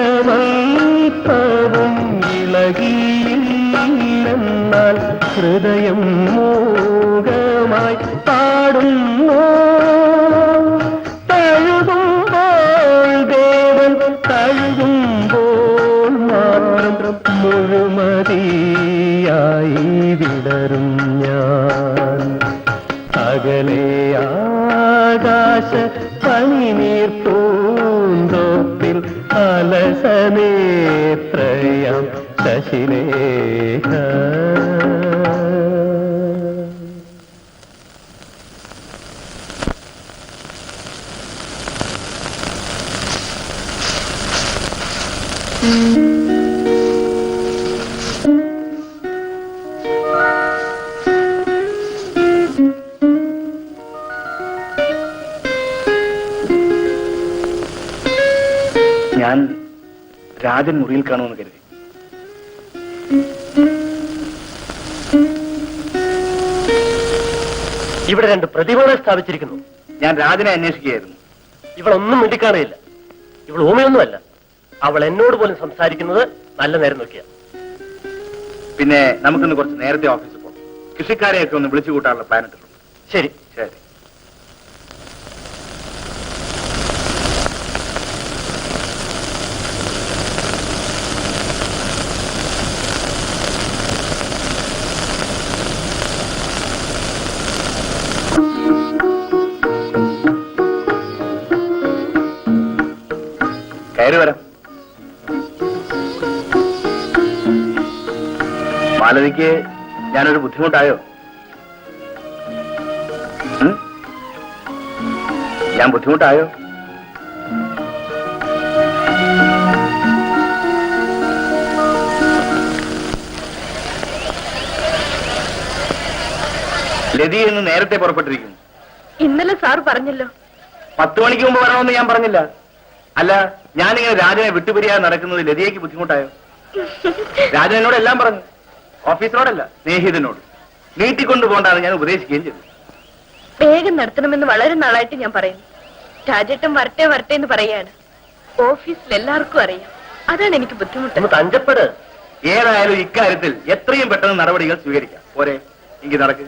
ഇളകിയില്ലെന്നാൽ ഹൃദയം മൂകമായി പാടുന്നു. തഴുകുമ്പോൾ ദേവൻ തഴുകുമ്പോൾ മാത്രം മുഴുമതിയായി വിടരും ഞാൻ. അകലെ ആകാശ പനിനീർ പൂന്തോപ്പിൽ അലസനേത്രയാം ശശിലേഖ. ഞാൻ രാജൻ മുറിയിൽ കാണുമെന്ന് കരുതി. ഇവിടെ 2 പ്രതിമകളെ സ്ഥാപിച്ചിരിക്കുന്നു. ഞാൻ രാജനെ അന്വേഷിക്കുകയായിരുന്നു. ഇവളൊന്നും മിണ്ടിക്കാണയില്ല. ഇവൾ ഊമയൊന്നുമല്ല. അവൾ എന്നോട് പോലും സംസാരിക്കുന്നത് നല്ല നേരം നോക്കിയാ. പിന്നെ നമുക്കിന്ന് കുറച്ച് നേരത്തെ ഓഫീസിൽ പോകാം. കൃഷിക്കാരെയൊക്കെ ഒന്ന് വിളിച്ചു കൂട്ടാനുള്ള പ്ലാൻ ഇട്ടിട്ടുണ്ട്. ശരി. ശരി. കയറി വരാം. മാലതിക്ക് ഞാനൊരു ബുദ്ധിമുട്ടായോ? ഞാൻ ബുദ്ധിമുട്ടായോ? ലതി എന്ന് നേരത്തെ പുറപ്പെട്ടിരിക്കുന്നു. ഇന്നലെ സാർ പറഞ്ഞല്ലോ 10 മണിക്ക് മുമ്പ് വരണമെന്ന് ഞാൻ പറഞ്ഞില്ല. അല്ല, ഞാനിങ്ങനെ രാജനെ വിട്ടുപിരിയാതെ നടക്കുന്നത് ലതിയേക്ക് ബുദ്ധിമുട്ടായോ? രാജൻ എന്നോട് എല്ലാം പറഞ്ഞു. ഓഫീസറോടല്ല, സ്നേഹിതനോട്. നീട്ടിക്കൊണ്ടു പോകണ്ടാണ് ഞാൻ ഉപദേശിക്കുകയും ചെയ്തു. വേഗം നടത്തണമെന്ന് വളരെ നാളായിട്ട് ഞാൻ പറയുന്നു. രാജേട്ടൻ വരട്ടെ വരട്ടെ എന്ന് പറയാണ്. ഓഫീസിൽ എല്ലാവർക്കും അറിയാം. അതാണ് എനിക്ക് ബുദ്ധിമുട്ട്. ഒന്ന് തഞ്ചപ്പെട്. ഏതായാലും ഇക്കാര്യത്തിൽ എത്രയും പെട്ടെന്ന് നടപടികൾ സ്വീകരിക്കാം. പോരെ, എങ്കിൽ നടക്ക്.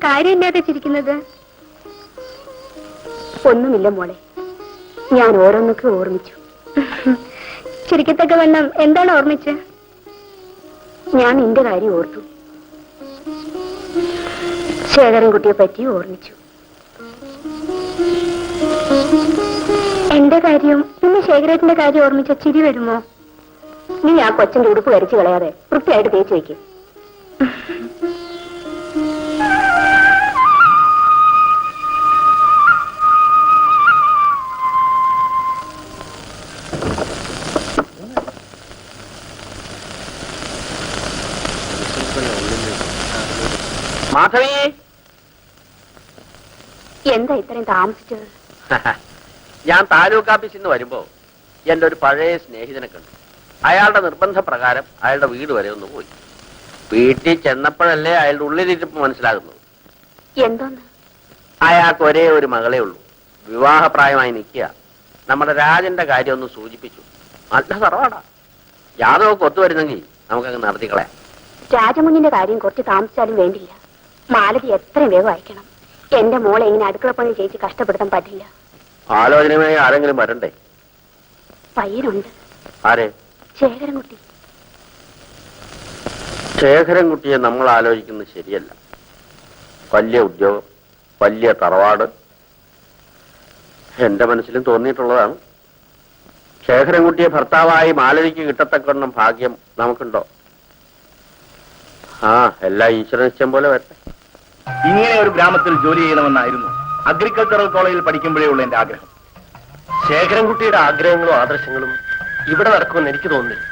കാര്യമില്ലാതെ ചിരിക്കുന്നത്? ഒന്നുമില്ല മോളെ, ഞാൻ ഓരോന്നൊക്കെ ഓർമ്മിച്ചു. ചിരിക്കത്തക്ക വണ്ണം എന്താണ് ഓർമ്മിച്ച്? ഞാൻ നിന്റെ കാര്യം ഓർത്തു, ശേഖരൻകുട്ടിയെ പറ്റി ഓർമ്മിച്ചു. എന്റെ കാര്യം പിന്നെ ശേഖരേട്ടന്റെ കാര്യം ഓർമ്മിച്ച ചിരി വരുമോ? നീ ആ കൊച്ചന്റെ ഉടുപ്പ് കരിച്ചു കളയാതെ വൃത്തിയായിട്ട് തേച്ച് വയ്ക്കും. മാധവി, എന്താ ഇത്രയും താമസിച്ചത്? ഞാൻ താലൂക്ക് ഓഫീസിൽ നിന്ന് വരുമ്പോ എന്റെ ഒരു പഴയ സ്നേഹിതനെ കണ്ടു. അയാളുടെ നിർബന്ധപ്രകാരം അയാളുടെ വീട് വരെ ഒന്ന് പോയി. വീട്ടിൽ ചെന്നപ്പോഴല്ലേ അയാളുടെ ഉള്ളിലിരിപ്പ് മനസ്സിലാകുന്നത്. എന്തോന്ന്? അയാൾക്ക് ഒരേ ഒരു മകളേ ഉള്ളൂ, വിവാഹപ്രായമായി നിൽക്കുക. നമ്മുടെ രാജന്റെ കാര്യം ഒന്ന് സൂചിപ്പിച്ചു. നല്ല തറവാടാ. യാതൊക്കെ ഒത്തുവരുന്നെങ്കിൽ നമുക്കങ്ങ് നടത്തിക്കളയാം. രാജമുന്നിന്റെ കാര്യം കുറച്ച് താമസിച്ചാലും വേണ്ടില്ല. മാലതി എത്രയും വേഗം അയക്കണം. എന്റെ മോളെ ഇങ്ങനെ അടുക്കളപ്പണി ചേച്ചി കഷ്ടപ്പെടുത്താൻ പറ്റില്ല. ആലോചനയുമായി ആരെങ്കിലും വരണ്ടേ? പയ്യനുണ്ട്. ആരെ? ശേഖരൻകുട്ടി. ശേഖരൻകുട്ടിയെ നമ്മൾ ആലോചിക്കുന്നത് ശരിയല്ല. വലിയ ഉദ്യോഗം, വലിയ തറവാട്. എന്റെ മനസ്സിലും തോന്നിയിട്ടുള്ളതാണ്. ശേഖരൻകുട്ടിയെ ഭർത്താവായി മാലതിക്ക് കിട്ടത്തക്കണം ഭാഗ്യം നമുക്കുണ്ടോ? എല്ലാം ഈശ്വര നിശ്ചയം പോലെ വരട്ടെ. ഇങ്ങനെ ഒരു ഗ്രാമത്തിൽ ജോലി ചെയ്യണമെന്നായിരുന്നു അഗ്രികൾച്ചറൽ കോളേജിൽ പഠിക്കുമ്പോഴേ ഉള്ള എന്റെ ആഗ്രഹം. ശേഖരൻകുട്ടിയുടെ ആഗ്രഹങ്ങളും ആദർശങ്ങളും ഇവിടെ നടക്കുമെന്ന് എനിക്ക് തോന്നുന്നില്ല.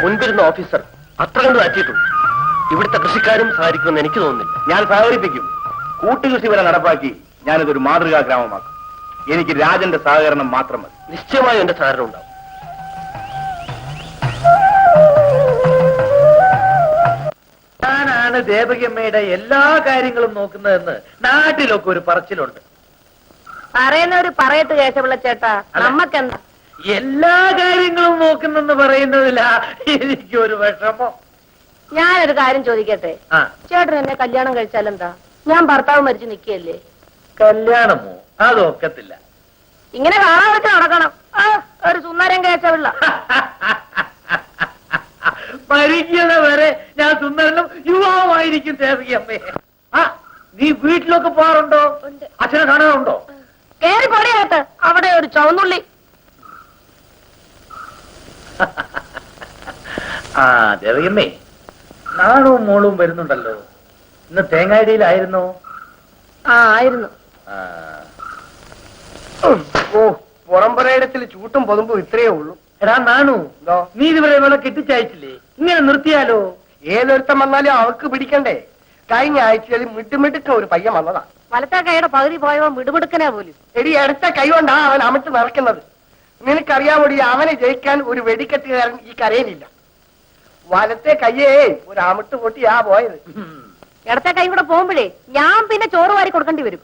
മുൻപിരുന്ന ഓഫീസർ അത്ര കണ്ട് മാറ്റിയിട്ടുണ്ട്. ഇവിടുത്തെ കൃഷിക്കാരും സഹായിക്കുമെന്ന് എനിക്ക് തോന്നുന്നില്ല. ഞാൻ സഹകരിപ്പിക്കും. കൂട്ടുകൃഷി വരെ നടപ്പാക്കി ഞാനിതൊരു മാതൃകാ ഗ്രാമമാക്കും. എനിക്ക് രാജന്റെ സഹകരണം മാത്രം മതി. നിശ്ചയമായും എന്റെ സഹകരണം ഉണ്ടാവും. ഞാനാണ് ദേവകിയമ്മയുടെ എല്ലാ കാര്യങ്ങളും നോക്കുന്നതെന്ന് നാട്ടിലൊക്കെ ഒരു പറച്ചിലുണ്ട്. പറയുന്നവര് പറയട്ട് കേശവിള്ള ചേട്ടാ, നമ്മക്കെന്താ? എല്ലാ കാര്യങ്ങളും നോക്കുന്നെന്ന് പറയുന്നതിലാ എനിക്കൊരു വിഷമം. ഞാനൊരു കാര്യം ചോദിക്കട്ടെ, ആ, ചേട്ടൻ എന്നെ കല്യാണം കഴിച്ചാലെന്താ? ഞാൻ ഭർത്താവ് മരിച്ചു നിൽക്കുകയല്ലേ. കല്യാണമോ? അതൊക്കത്തില്ല. ഇങ്ങനെ കാണാൻ വെച്ച് നടക്കണം. ആ, ഒരു സുന്ദരൻ കേശവിള്ള. മരിക്കുന്ന വരെ ഞാൻ സുന്ദരനും യുവാവുമായിരിക്കും ദേവകിയമ്മേ. ആ, നീ വീട്ടിലൊക്കെ പോകാറുണ്ടോ? ഉണ്ട്. അച്ഛനെ കാണാറുണ്ടോ? കേറി പൊടിയാകത്ത്, അവിടെ ഒരു ചുവന്നുള്ളി. ആ ദേവകിയമ്മേ, നാണവും മോളും വരുന്നുണ്ടല്ലോ. ഇന്ന് തേങ്ങാടിയിലായിരുന്നോ? ആ, ആയിരുന്നു. ഓ, പുറംപറയിടത്തിൽ ചൂട്ടും പൊതുമ്പും ഇത്രയേ ഉള്ളൂ. എടാ നാണു, നീ ഇതുവരെ ഇവളെ കെട്ടിച്ചയച്ചില്ലേ? ഇങ്ങനെ നിർത്തിയാലോ? ഏതൊരുത്തം വന്നാലും അവർക്ക് പിടിക്കണ്ടേ? കഴിഞ്ഞ ആഴ്ചയിൽ മിട്ടുമിട്ടുക്ക ഒരു പയ്യൻ വന്നതാ. വലത്തെ കൈയുടെ പകുതി പോയവൻ മിടുമിടുക്കനെ പോലും. എടി, അടുത്ത കൈ കൊണ്ടാ അവൻ അമിട്ട് നിറയ്ക്കുന്നത്. നിനക്കറിയാമോടി, അവനെ ജയിക്കാൻ ഒരു വെടിക്കെട്ടുകാരൻ ഈ കരയിലില്ല. വലത്തെ കയ്യേ ഒരു അമിട്ട് പൊട്ടിയാ പോയത്. ഇടത്തെ കൈ കൂടെ പോകുമ്പോഴേ ഞാൻ പിന്നെ ചോറ് വാരി കൊടുക്കേണ്ടി വരും.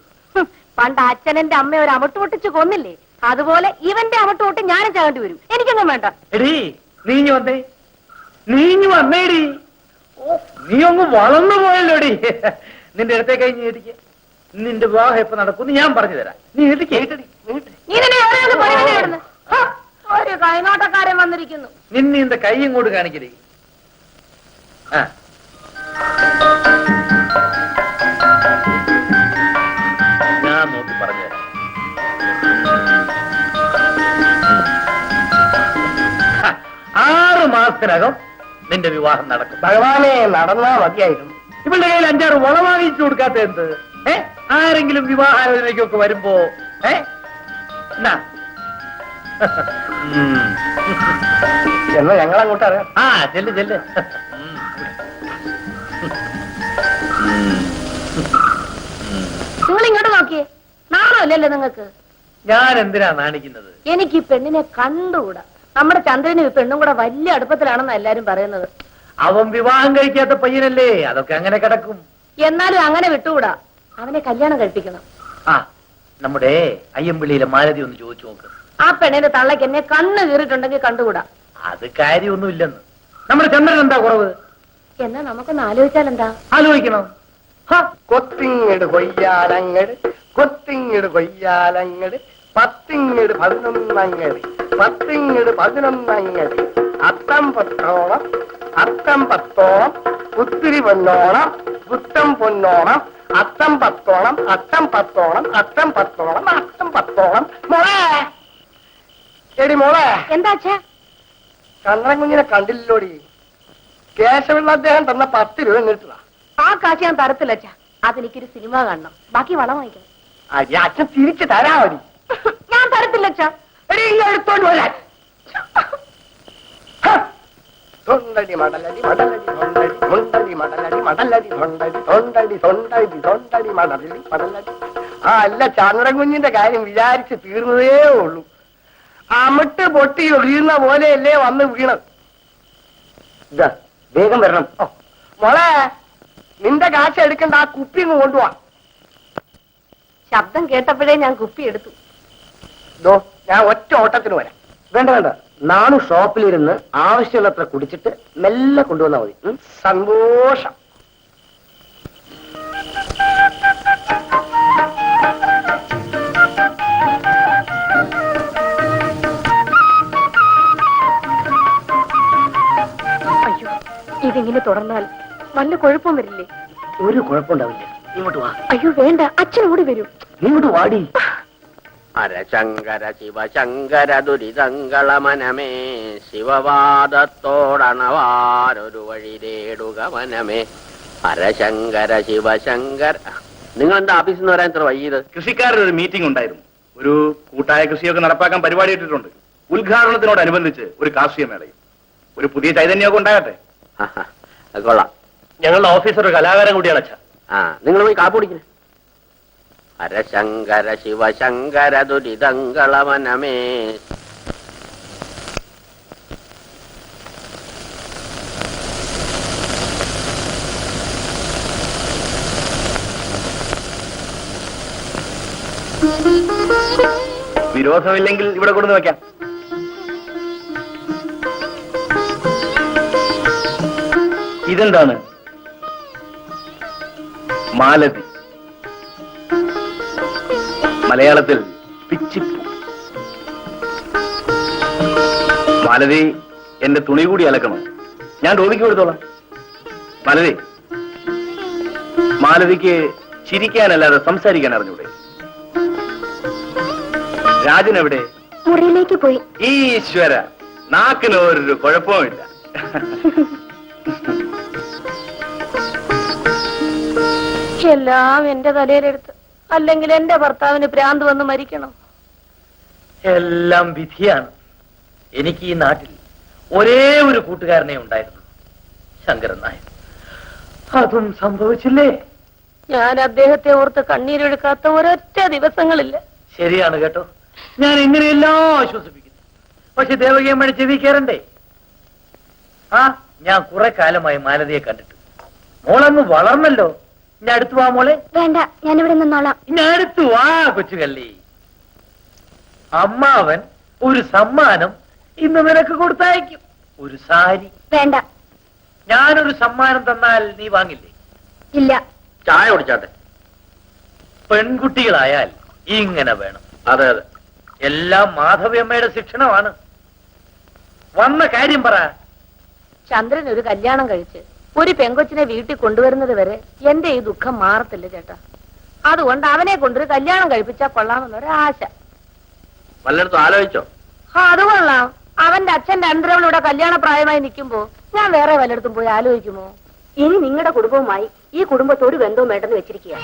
പണ്ട് അച്ഛനെന്റെ അമ്മ ഒരു അമിട്ട് പൊട്ടിച്ച് കൊന്നില്ലേ, അതുപോലെ ഇവന്റെ അമിട്ട് പൊട്ടി ഞാനും ചാകേണ്ടി വരും. എനിക്കൊന്നും വേണ്ട. എടി, നീഞ്ഞു വന്നേ, നീഞ്ഞു വന്നേടി. ഓ, നീ അങ്ങ് വളർന്നു പോയല്ലോടി. നിന്റെ അടുത്തേ കഴിഞ്ഞ് നീട്ടിക്ക്. നിന്റെ വിവാഹം എപ്പോ നടക്കും ഞാൻ പറഞ്ഞു തരാം. നീ നീട്ടിക്ക്. നീ തന്നെ എവിടെയാണ് പോയത്? ഒരു കൈനോട്ടക്കാരൻ വന്നിരിക്കുന്നു. നിന്റെ കൈ ഇങ്ങോട്ട് കാണിക്കടി. ആ, ഞാൻ നോക്കി പറഞ്ഞു തരാം. 6 മാസത്തിനകം നിന്റെ വിവാഹം നടക്കും. ഭഗവാനെ, നടന്നാ മതിയായിരുന്നു. ഇവളുടെ കയ്യിൽ 5-6 വള വാങ്ങിച്ചു കൊടുക്കാത്ത എന്ത്? ആരെങ്കിലും വിവാഹാലോചനയ്ക്കൊക്കെ വരുമ്പോ എന്നാ ഞങ്ങൾ അങ്ങോട്ട് അറിയാം. ആ, ചെല്ല് ചെല്ല്. നിങ്ങൾ ഇങ്ങോട്ട് നോക്കിയേ, നാണമല്ലല്ലോ നിങ്ങൾക്ക്? ഞാൻ എന്തിനാ നാണിക്കുന്നത്? എനിക്ക് ഈ പെണ്ണിനെ കണ്ടുകൂടാ. നമ്മുടെ ചന്ദ്രനും ഈ പെണ്ണും കൂടെ വലിയ അടുപ്പത്തിലാണെന്നാ എല്ലാരും പറയുന്നത്. അവൻ വിവാഹം കഴിക്കാത്ത പയ്യനല്ലേ, അതൊക്കെ അങ്ങനെ കിടക്കും. എന്നാലും അങ്ങനെ വിട്ടുകൂടാ. അവനെ കല്യാണം കഴിപ്പിക്കണം. ആ, നമ്മുടെ അയ്യമ്പിള്ളിയിലെ മാലതി ഒന്ന് ചോദിച്ചു നോക്ക്. ആ പെണ്ണിന്റെ തള്ളയ്ക്ക് എന്നെ കണ്ണ് കീറിയിട്ടുണ്ടെങ്കിൽ കണ്ടുകൂടാ. അത് കാര്യമൊന്നുമില്ലെന്ന്. നമ്മുടെ ചന്ദ്രൻ എന്താ കുറവ്? എന്നാ നമുക്കൊന്ന് ആലോചിച്ചാലെന്താ? ആലോചിക്കണം. കൊത്തിങ്ങട് കൊയ്യാലങ്ങട്, കൊത്തിങ്ങട് കൊയ്യാലങ്ങട്, 10 11 10 11 അത്തം 10ഓണം, അത്തം 10ഓണം, പുത്തിരി പൊന്നോണം, പുത്തം പൊന്നോണം, അത്തം 10ഓണം, അത്തം 10ഓണം, അത്തം 10ഓണം, അത്തം 10ഓണം. മോളെ, എടി മോളെ, എന്താ അച്ഛാ? ചന്ദ്രൻ കുഞ്ഞിനെ കണ്ടില്ലോടി. കേശവള്ള അദ്ദേഹം തന്ന 10 രൂപ എന്നിട്ടാ. ആ കാശ് ഞാൻ തരത്തില്ല അച്ഛാ. അതെനിക്കൊരു സിനിമ കാണണം, ബാക്കി വളം വാങ്ങിക്കണം. അരി അച്ഛൻ തിരിച്ചു തരാ മതി. ഞാൻ തരത്തില്ല അച്ഛാ. എടി, ഇങ്ങ് എടുത്തോണ്ട് വരാൻ. തൊണ്ടടി മടലടി മടലടി തൊണ്ടടി, തൊണ്ടടി മടലടി മടലടി തൊണ്ടടി, തൊണ്ടടി തൊണ്ടടി തൊണ്ടടി മടലടി മടലടി. ആ, അല്ല, ചന്ദ്രൻ കുഞ്ഞിന്റെ കാര്യം വിചാരിച്ച് തീർന്നതേ ഉള്ളൂ. അമിട്ട് പൊട്ടി വീഴുന്ന പോലെയല്ലേ വന്ന് വീണത്. വേഗം വരണം. മോളെ, നിന്റെ കാശ് എടുക്കണ്ട, ആ കുപ്പി ഇങ്ങ് കൊണ്ടുപോവാ. ശബ്ദം കേട്ടപ്പോഴേ ഞാൻ കുപ്പി എടുത്തു. ഞാൻ ഒറ്റ ഓട്ടത്തിന് വരാം. വേണ്ട വേണ്ട, നാണു ഷോപ്പിലിരുന്ന് ആവശ്യമുള്ളത്ര കുടിച്ചിട്ട് മെല്ലെ കൊണ്ടുവന്നാ മതി. സന്തോഷം. അയ്യോ, ഇതിങ്ങനെ തുടർന്നാൽ വല്ല കുഴപ്പം വരില്ലേ? ഒരു കുഴപ്പമുണ്ടാവില്ല. ഇങ്ങോട്ട് വാ. അയ്യോ വേണ്ട, അച്ഛൻ ഓടി വരും. ഇങ്ങോട്ട് വാടി. ഹരശങ്കര ശിവശങ്കര ദുരിതങ്ങളമനമേ, ശിവവാദത്തോടണവാരൊരു വഴി തേടുക മനമേ. ഹരശങ്കര ശിവശങ്കര. നിങ്ങൾ എന്താ ഓഫീസിൽ നിന്ന് വരാൻ ഇത്ര വൈകിയത്? കൃഷിക്കാരുടെ ഒരു മീറ്റിംഗ് ഉണ്ടായിരുന്നു. ഒരു കൂട്ടായ കൃഷിയൊക്കെ നടപ്പാക്കാൻ പരിപാടി ഇട്ടിട്ടുണ്ട്. ഉദ്ഘാടനത്തിനോടനുബന്ധിച്ച് ഒരു കാർഷിക മേളയും ഒരു പുതിയ ചൈതന്യമൊക്കെ ഉണ്ടാകട്ടെ. അത് കൊള്ളാം. ഞങ്ങളുടെ ഓഫീസർ ഒരു കലാകാരൻ കൂടിയാണ് അച്ഛാ. നിങ്ങൾ പോയി കാപ്പ് കുടിക്കണേ. ഹരശങ്കര ശിവശങ്കര ദുരിതങ്ങളമനമേ. വിരോധമില്ലെങ്കിൽ ഇവിടെ കൊണ്ടു വെക്കാം. ഇതെന്താണ്? മാലതി. മലയാളത്തിൽ പിച്ചിപ്പൂ. മാലതി എന്റെ തുണി കൂടി അലക്കണം. ഞാൻ റോബിക്ക് കൊടുത്തോളാം. മാലതി, മാലതിക്ക് ചിരിക്കാനല്ലാതെ സംസാരിക്കാൻ അറിഞ്ഞൂടെ? രാജൻ എവിടെ? മുറിയിലേക്ക് പോയി. ഈശ്വര, നാക്കിന് ഒരു കുഴപ്പവുമില്ല. എല്ലാം എന്റെ തലയിലെടുത്ത്. അല്ലെങ്കിൽ എന്റെ ഭർത്താവിന് ഭ്രാന്ത് വന്ന് മരിക്കണം. എല്ലാം വിധിയാണ്. എനിക്ക് ഈ നാട്ടിൽ ഒരേ ഒരു കൂട്ടുകാരനെ ഉണ്ടായിരുന്നു, ശങ്കരൻ നായർ. അതും സംഭവിച്ചില്ലേ? ഞാൻ അദ്ദേഹത്തെ ഓർത്ത് കണ്ണീരൊഴുക്കാത്ത ഒരൊറ്റ ദിവസങ്ങളില്ല. ശരിയാണ് കേട്ടോ, ഞാൻ ഇങ്ങനെയെല്ലാം ആശ്വസിപ്പിക്കുന്നു. പക്ഷെ ദേവകിയമ്മയുടെ ചെവി കയറണ്ടേ? ഞാൻ കുറെ കാലമായി മാലതിയെ കണ്ടിട്ട്. മോളങ്ങ് വളർന്നല്ലോ. ഞാൻ അടുത്ത് വാ മോളെ. വേണ്ട, ഞാനിവിടെ നിന്നോളാം. ഞാൻ അടുത്ത് വാ കൊച്ചുകള്ളി. അമ്മാവൻ ഒരു സമ്മാനം ഇന്ന് നിനക്ക് കൊടുത്തയക്കും. ഒരു സാരി. വേണ്ട. ഞാനൊരു സമ്മാനം തന്നാൽ നീ വാങ്ങില്ലേ? ഇല്ല. ചായ കുടിച്ചാട്ടെ. പെൺകുട്ടികളായാൽ ഇങ്ങനെ വേണം. അതെ അതെ, എല്ലാം മാധവിയമ്മയുടെ ശിക്ഷണമാണ്. വന്ന കാര്യം പറ. ചന്ദ്രൻ ഒരു കല്യാണം കഴിച്ച് ഒരു പെങ്കൊച്ചിനെ വീട്ടിൽ കൊണ്ടുവരുന്നത് വരെ എന്റെ ഈ ദുഃഖം മാറത്തില്ല ചേട്ടാ. അതുകൊണ്ട് അവനെ കൊണ്ടൊരു കല്യാണം കഴിപ്പിച്ചാൽ കൊള്ളാമെന്നൊരാശ. വല്ലയിടത്തും ആലോചിച്ചോ? അത് കൊള്ളാം. അവന്റെ അച്ഛന്റെ അനന്തരവളിവിടെ കല്യാണ പ്രായമായി നിൽക്കുമ്പോ ഞാൻ വേറെ വല്ലയിടത്തും പോയി ആലോചിക്കുമോ? ഇനി നിങ്ങളുടെ കുടുംബവുമായി ഈ കുടുംബത്തെ ഒരു ബന്ധവും വേണ്ടെന്ന് വെച്ചിരിക്കുക.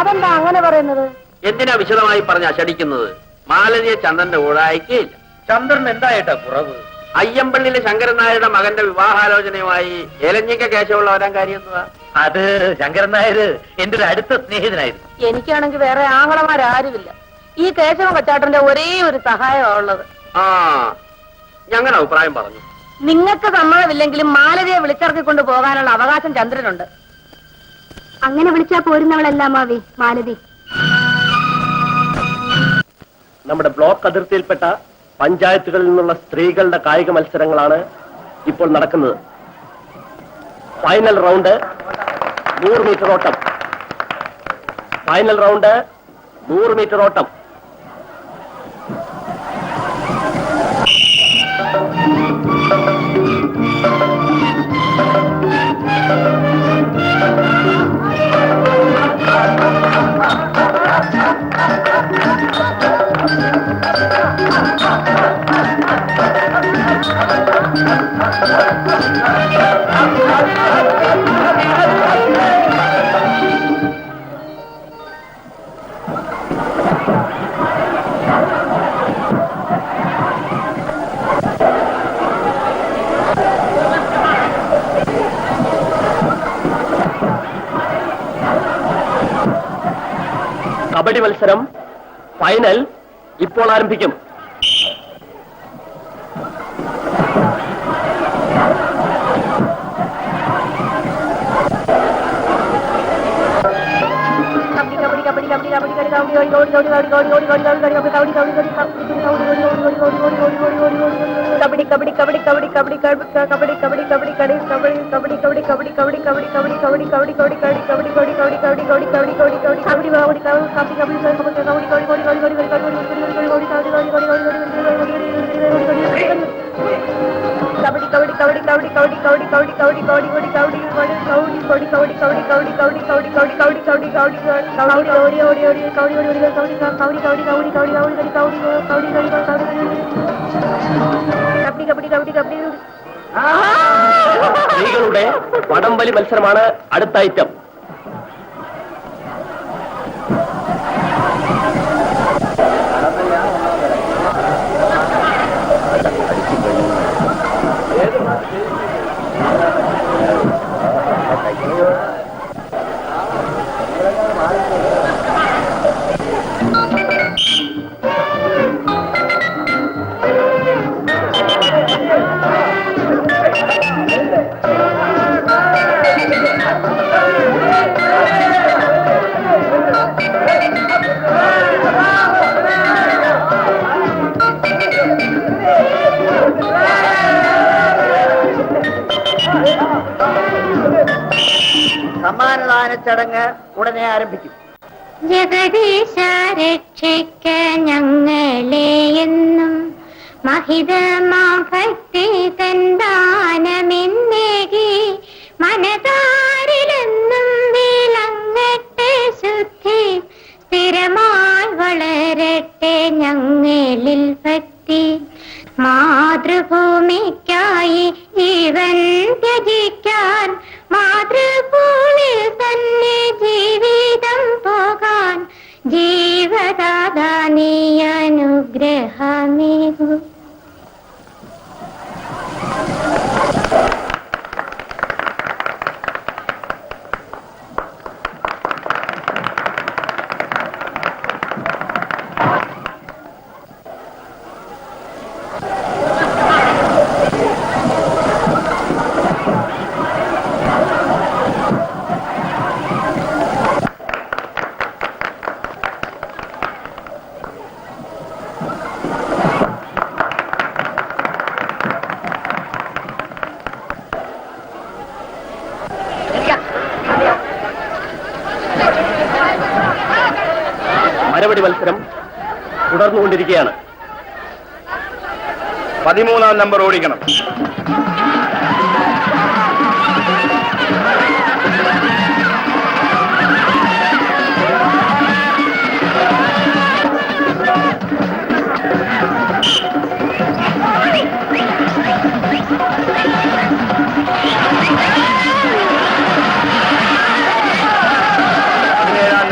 അതെന്താ അങ്ങനെ പറയുന്നത്? എന്തിനാ വിശദമായി പറഞ്ഞ് അശടിക്കുന്നത്? മാലതിയെ ചന്ദ്രന്റെ കൂടായിക്കയില്ല. ചന്ദ്രൻ എന്തായിട്ടാ കുറവ്? അയ്യമ്പള്ളിയിലെ ശങ്കരൻ നായരുടെ മകന്റെ വിവാഹാലോചനയുമായി ഏലഞ്ഞിക്ക കേശവുള്ള വരാൻ കാര്യം എന്തുവാ? അത് ശങ്കരൻ നായർ എന്റെ ഒരു അടുത്ത സ്നേഹിതനായിരുന്നു. എനിക്കാണെങ്കിൽ വേറെ ആങ്ങളമാരാരുമില്ല. ഈ കേശവ കൊച്ചാട്ടന്റെ ഒരേ ഒരു സഹായമാണ് ഉള്ളത്. ഞങ്ങളുടെ അഭിപ്രായം പറഞ്ഞു. നിങ്ങൾക്ക് സമ്മതമില്ലെങ്കിലും മാലതിയെ വിളിച്ചിറക്കിക്കൊണ്ട് പോകാനുള്ള അവകാശം ചന്ദ്രനുണ്ട്. അങ്ങനെ വിളിച്ചാ പോരുന്നവളല്ല മാവി മാലതി. നമ്മുടെ ബ്ലോക്ക് അതിർത്തിയിൽപ്പെട്ട പഞ്ചായത്തുകളിൽ നിന്നുള്ള സ്ത്രീകളുടെ കായിക മത്സരങ്ങളാണ് ഇപ്പോൾ നടക്കുന്നത്. ഫൈനൽ റൗണ്ട് 100 മീറ്റർ ഓട്ടം. ഫൈനൽ റൗണ്ട് 100 മീറ്റർ ഓട്ടം. കബഡി മത്സരം ഫൈനൽ ഇപ്പോൾ ആരംഭിക്കും. സ്ത്രീകളുടെ വടംവലി മത്സരമാണ് അടുത്ത ഐറ്റം. സമ്മാനദാന ചടങ്ങ് ഉടനെ ആരംഭിക്കും. ജഗദീശ രക്ഷിക്ക ഞങ്ങളെ എന്നും മഹിതമാ ഭക്തി തന്ദാനമെന്നേകി മനതാരിലെന്നും വിളങ്ങട്ടെ ശുദ്ധി സ്ഥിരമായി വളരട്ടെ ഞങ്ങളിൽ ഭക്തി മാതൃഭൂമിക്കായി ജീവൻ ത്യജിക്കാൻ മാതൃഭൂമിയിൽ തന്നെ ജീവിതം പോകാൻ ജീവദാതാ നീ അനുഗ്രഹമേകൂ. മരവടി മത്സരം തുടർന്നുകൊണ്ടിരിക്കുകയാണ്. 13-ാം നമ്പർ ഓടിക്കണം.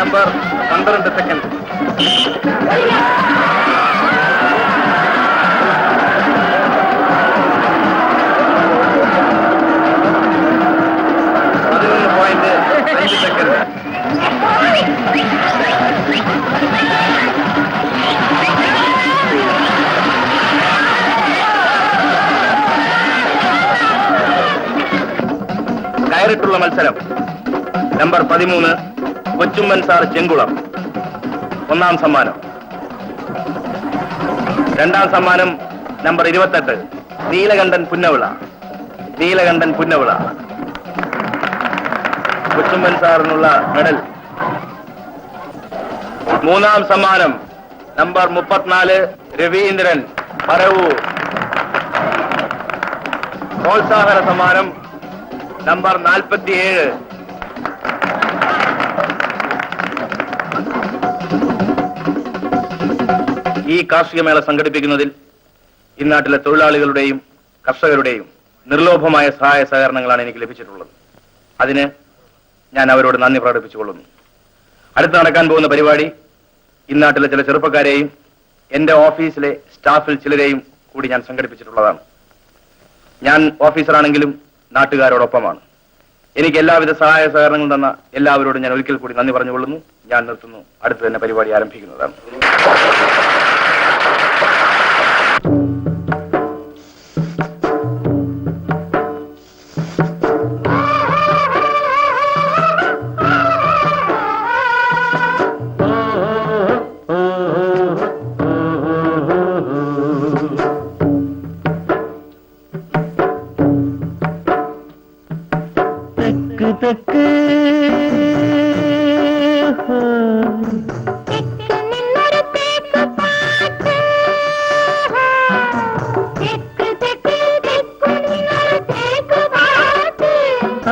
Number 12 second. ഡയറക്റ്റുള്ള മത്സരം നമ്പർ 13 കൊച്ചുമ്മൻ സാർ ചെങ്കുളം. 1-ാം സമ്മാനം. 2-ാം സമ്മാനം നമ്പർ 28 നീലകണ്ഠൻ പുന്നവിള. കൊച്ചുമ്മൻ സാറിനുള്ള മെഡൽ. 3-ാം സമ്മാനം നമ്പർ 34 രവീന്ദ്രൻ പറവൂർ. പ്രോത്സാഹന സമ്മാനം നമ്പർ 47. ഈ കാർഷികമേള സംഘടിപ്പിക്കുന്നതിൽ ഇന്നാട്ടിലെ തൊഴിലാളികളുടെയും കർഷകരുടെയും നിർലോഭമായ സഹായ സഹകരണങ്ങളാണ് എനിക്ക് ലഭിച്ചിട്ടുള്ളത്. അതിന് ഞാൻ അവരോട് നന്ദി പ്രകടിപ്പിച്ചുകൊള്ളുന്നു. അടുത്ത് നടക്കാൻ പോകുന്ന പരിപാടി ഇന്നാട്ടിലെ ചില ചെറുപ്പക്കാരെയും എന്റെ ഓഫീസിലെ സ്റ്റാഫിൽ ചിലരെയും കൂടി ഞാൻ സംഘടിപ്പിച്ചിട്ടുള്ളതാണ്. ഞാൻ ഓഫീസറാണെങ്കിലും നാട്ടുകാരോടൊപ്പമാണ്. എനിക്ക് എല്ലാവിധ സഹായ സഹകരണങ്ങളും തന്ന എല്ലാവരോടും ഞാൻ ഒരിക്കൽ കൂടി നന്ദി പറഞ്ഞുകൊള്ളുന്നു. ഞാൻ നിർത്തുന്നു. അടുത്ത് തന്നെ പരിപാടി ആരംഭിക്കുന്നതാണ്. തെക്ക്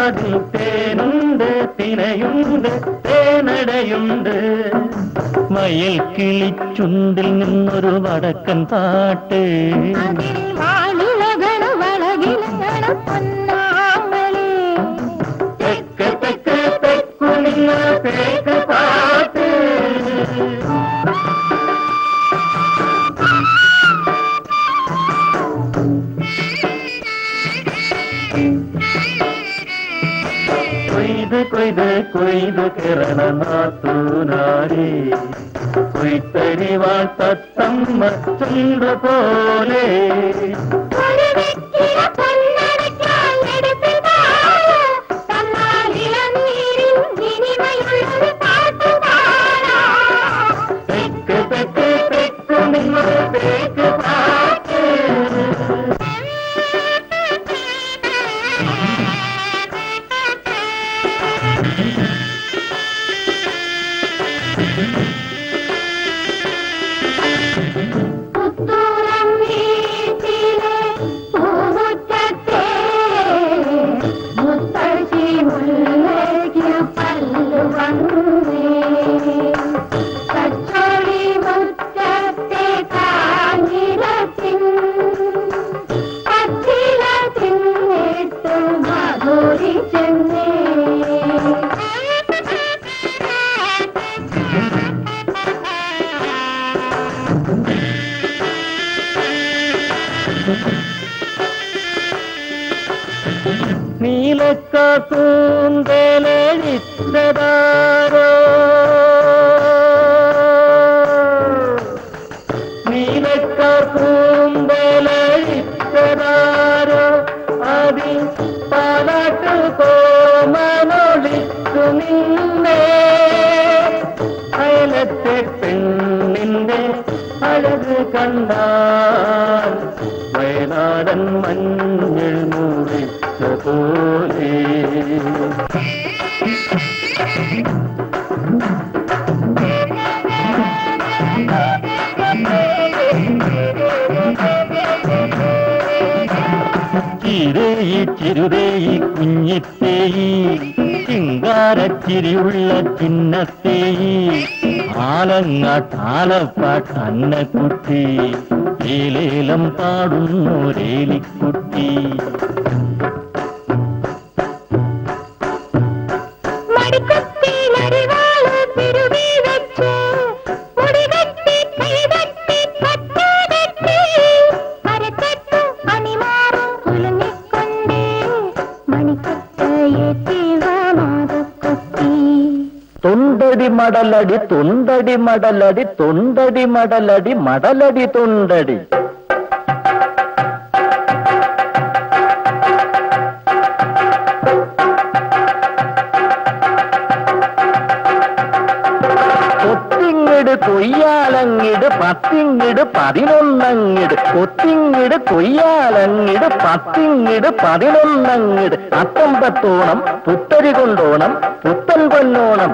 അതിൽ തേനുണ്ട്, തിനയുണ്ട്, തേനടയുണ്ട്. മയിൽ കിളിച്ചുണ്ടിൽ നിന്നൊരു വടക്കൻ പാട്ട്. വളകില പൊന്നാങ്ങളെ തെക്ക് തെക്ക് തെക്കു നിങ്ങൾ തേക്ക് പാട്ട് കൊയ്ത് കൊയ്ത് കിരണ നാത്തൂനാരേ കൊയ്ത്തരിവാൾ തത്തമ്മ ചുണ്ട പോലെ ഒരു വെറ്റില പൊന്നടയ്ക്കാൻ എടുത്ത് താഴെ തന്നാലിള നീരിൻ ഇനിമയുള്ളൊരു പാട്ട് പാടാം തെക്ക് തെക്ക് തെക്കു നിങ്ങൾ തേക്ക് പാട്ട് പുത്തൂരം വീട്ടിലെ പൂമുറ്റത്തെ മുത്തശ്ശി മുല്ലയ്ക്ക് പല്ലു വന്നേ കച്ചോടി മുറ്റത്തെ കാഞ്ഞിരത്തിൻ പച്ചില തിന്നിട്ട് മധുരി ചെന്നേ നീലക്കൂന്തലെഴിച്ചതാരോ നീലക്കൂന്തലെഴിച്ചതാരോ അതി പാലാട്ട് കോമനൊളിച്ചു നിന്നേ അയലത്തെ പെണ്ണിന്റെ അഴക് കണ്ടാൽ വയനാടൻ മഞ്ഞൾ മുറിച്ച പോലെ ചിരയി ചിരുതേയി കുഞ്ഞിത്തേയി ചിങ്കാരച്ചിരിയുള്ള ചിന്നത്തേയി ആലങ്ങാട്ടാലപ്പാട്ടന്ന കുട്ടി ഏലേലം പാടുന്നൊരേലിക്കുട്ടി മടിക്കുത്തിലരിവാള് തിരുവി വെച്ച് മുടികെട്ടി കൈതട്ടി പറ്റാതെട്ടി അരക്കെട്ടു അണിമാറും കുലുങ്ങിക്കൊണ്ടേ മണിക്കത്തേറ്റി മാതക്കുത്തി തൊണ്ടടി മടലടി തൊണ്ടടി മടലടി തൊണ്ടടി മടലടി മടലടി തൊണ്ടടി കൊത്തിങ്ങിട് കൊയ്യാലങ്ങിട് പത്തിങ്ങിട് 11 കൊത്തിങ്ങിട് കൊയ്യാലങ്ങിട് പത്തിങ്ങിട് 11 അത്തമ്പത്തോണം പുത്തരി കൊണ്ടോണം പുത്തൻ പൊന്നോണം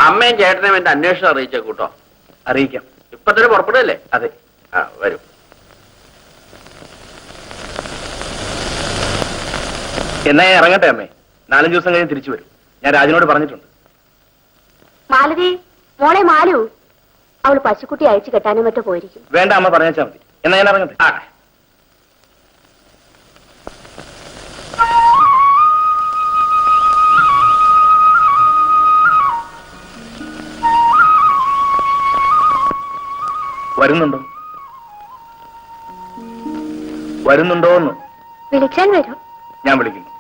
അമ്മയും ചേട്ടനും എന്റെ അന്വേഷണം അറിയിച്ച കൂട്ടോ. അറിയിക്കാം. ഇപ്പൊ തന്നെ പുറപ്പെടല്ലേ? അതെ. വരും. എന്നാ ഞാൻ ഇറങ്ങട്ടെ അമ്മേ. 4-5 ദിവസം കഴിഞ്ഞ് തിരിച്ചു വരും. ഞാൻ രാജനോട് പറഞ്ഞിട്ടുണ്ട്. മാലതി, മോളെ മാലു, അവൾ പശുക്കുട്ടി അയച്ചു കെട്ടാനും മറ്റോ പോയിരിക്കും. വേണ്ട, അമ്മ പറഞ്ഞാൽ മതി. എന്നാ ഞാൻ ഇറങ്ങട്ടെ. വരുന്നുണ്ടോ? വരുന്നുണ്ടോന്ന് വിളിച്ചാൽ വരും. ഞാൻ വിളിക്കുന്നു.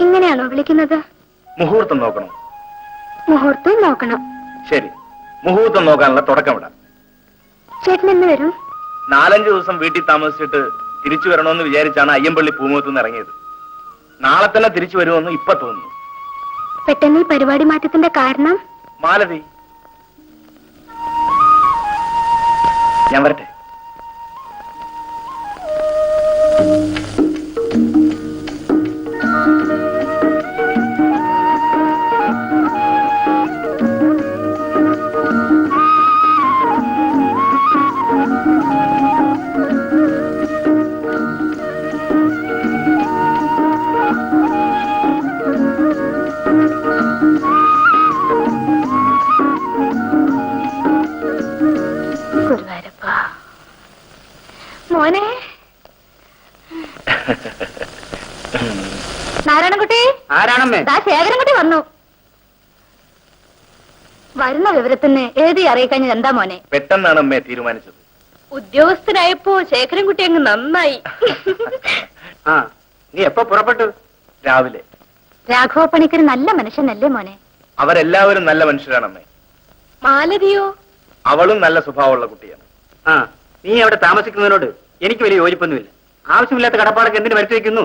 ഇങ്ങനെയാണോ വിളിക്കുന്നത്? മുഹൂർത്തം നോക്കണം. മുഹൂർത്തം നോക്കണം. ശരി, മുഹൂർത്തം നോക്കാനുള്ള തുടക്കം വിടാം. ചേട്ടൻ എന്ന് വരും? 4-5 ദിവസം വീട്ടിൽ താമസിച്ചിട്ട് തിരിച്ചു വരണമെന്ന് വിചാരിച്ചാണ് അയ്യമ്പള്ളി പൂമുഖത്തുനിന്ന് ഇറങ്ങിയത്. നാളെ തന്നെ തിരിച്ചു വരുമെന്ന് ഇപ്പൊ തോന്നുന്നു. പെട്ടെന്ന് ഈ പരിപാടി മാറ്റത്തിന്റെ കാരണം? മാലതി, ഞാൻ വരട്ടെ. ശേഖരൻകുട്ടി വന്നു. വരുന്ന വിവരത്തിന് എഴുതി അറിയിക്കഴിഞ്ഞത് എന്താ മോനെ? പെട്ടെന്നാണ് അമ്മയെ തീരുമാനിച്ചത്. ഉദ്യോഗസ്ഥനായപ്പോ ശേഖരൻകുട്ടി അങ്ങ് നന്നായി. ആ, നീ എപ്പോ പുറപ്പെട്ടു? രാവിലെ. രാഘവ പണിക്കർ നല്ല മനുഷ്യനല്ലേ മോനെ? അവരെല്ലാവരും നല്ല മനുഷ്യരാണ് അമ്മേ. മാലതിയോ? അവളും നല്ല സ്വഭാവമുള്ള കുട്ടിയാണ്. ആ, നീ അവിടെ താമസിക്കുന്നതിനോട് എനിക്ക് വലിയ യോജിപ്പൊന്നുമില്ല. ആവശ്യമില്ലാത്ത കടപ്പാടൊക്കെ എന്തിനു വരുത്തി വെക്കുന്നു?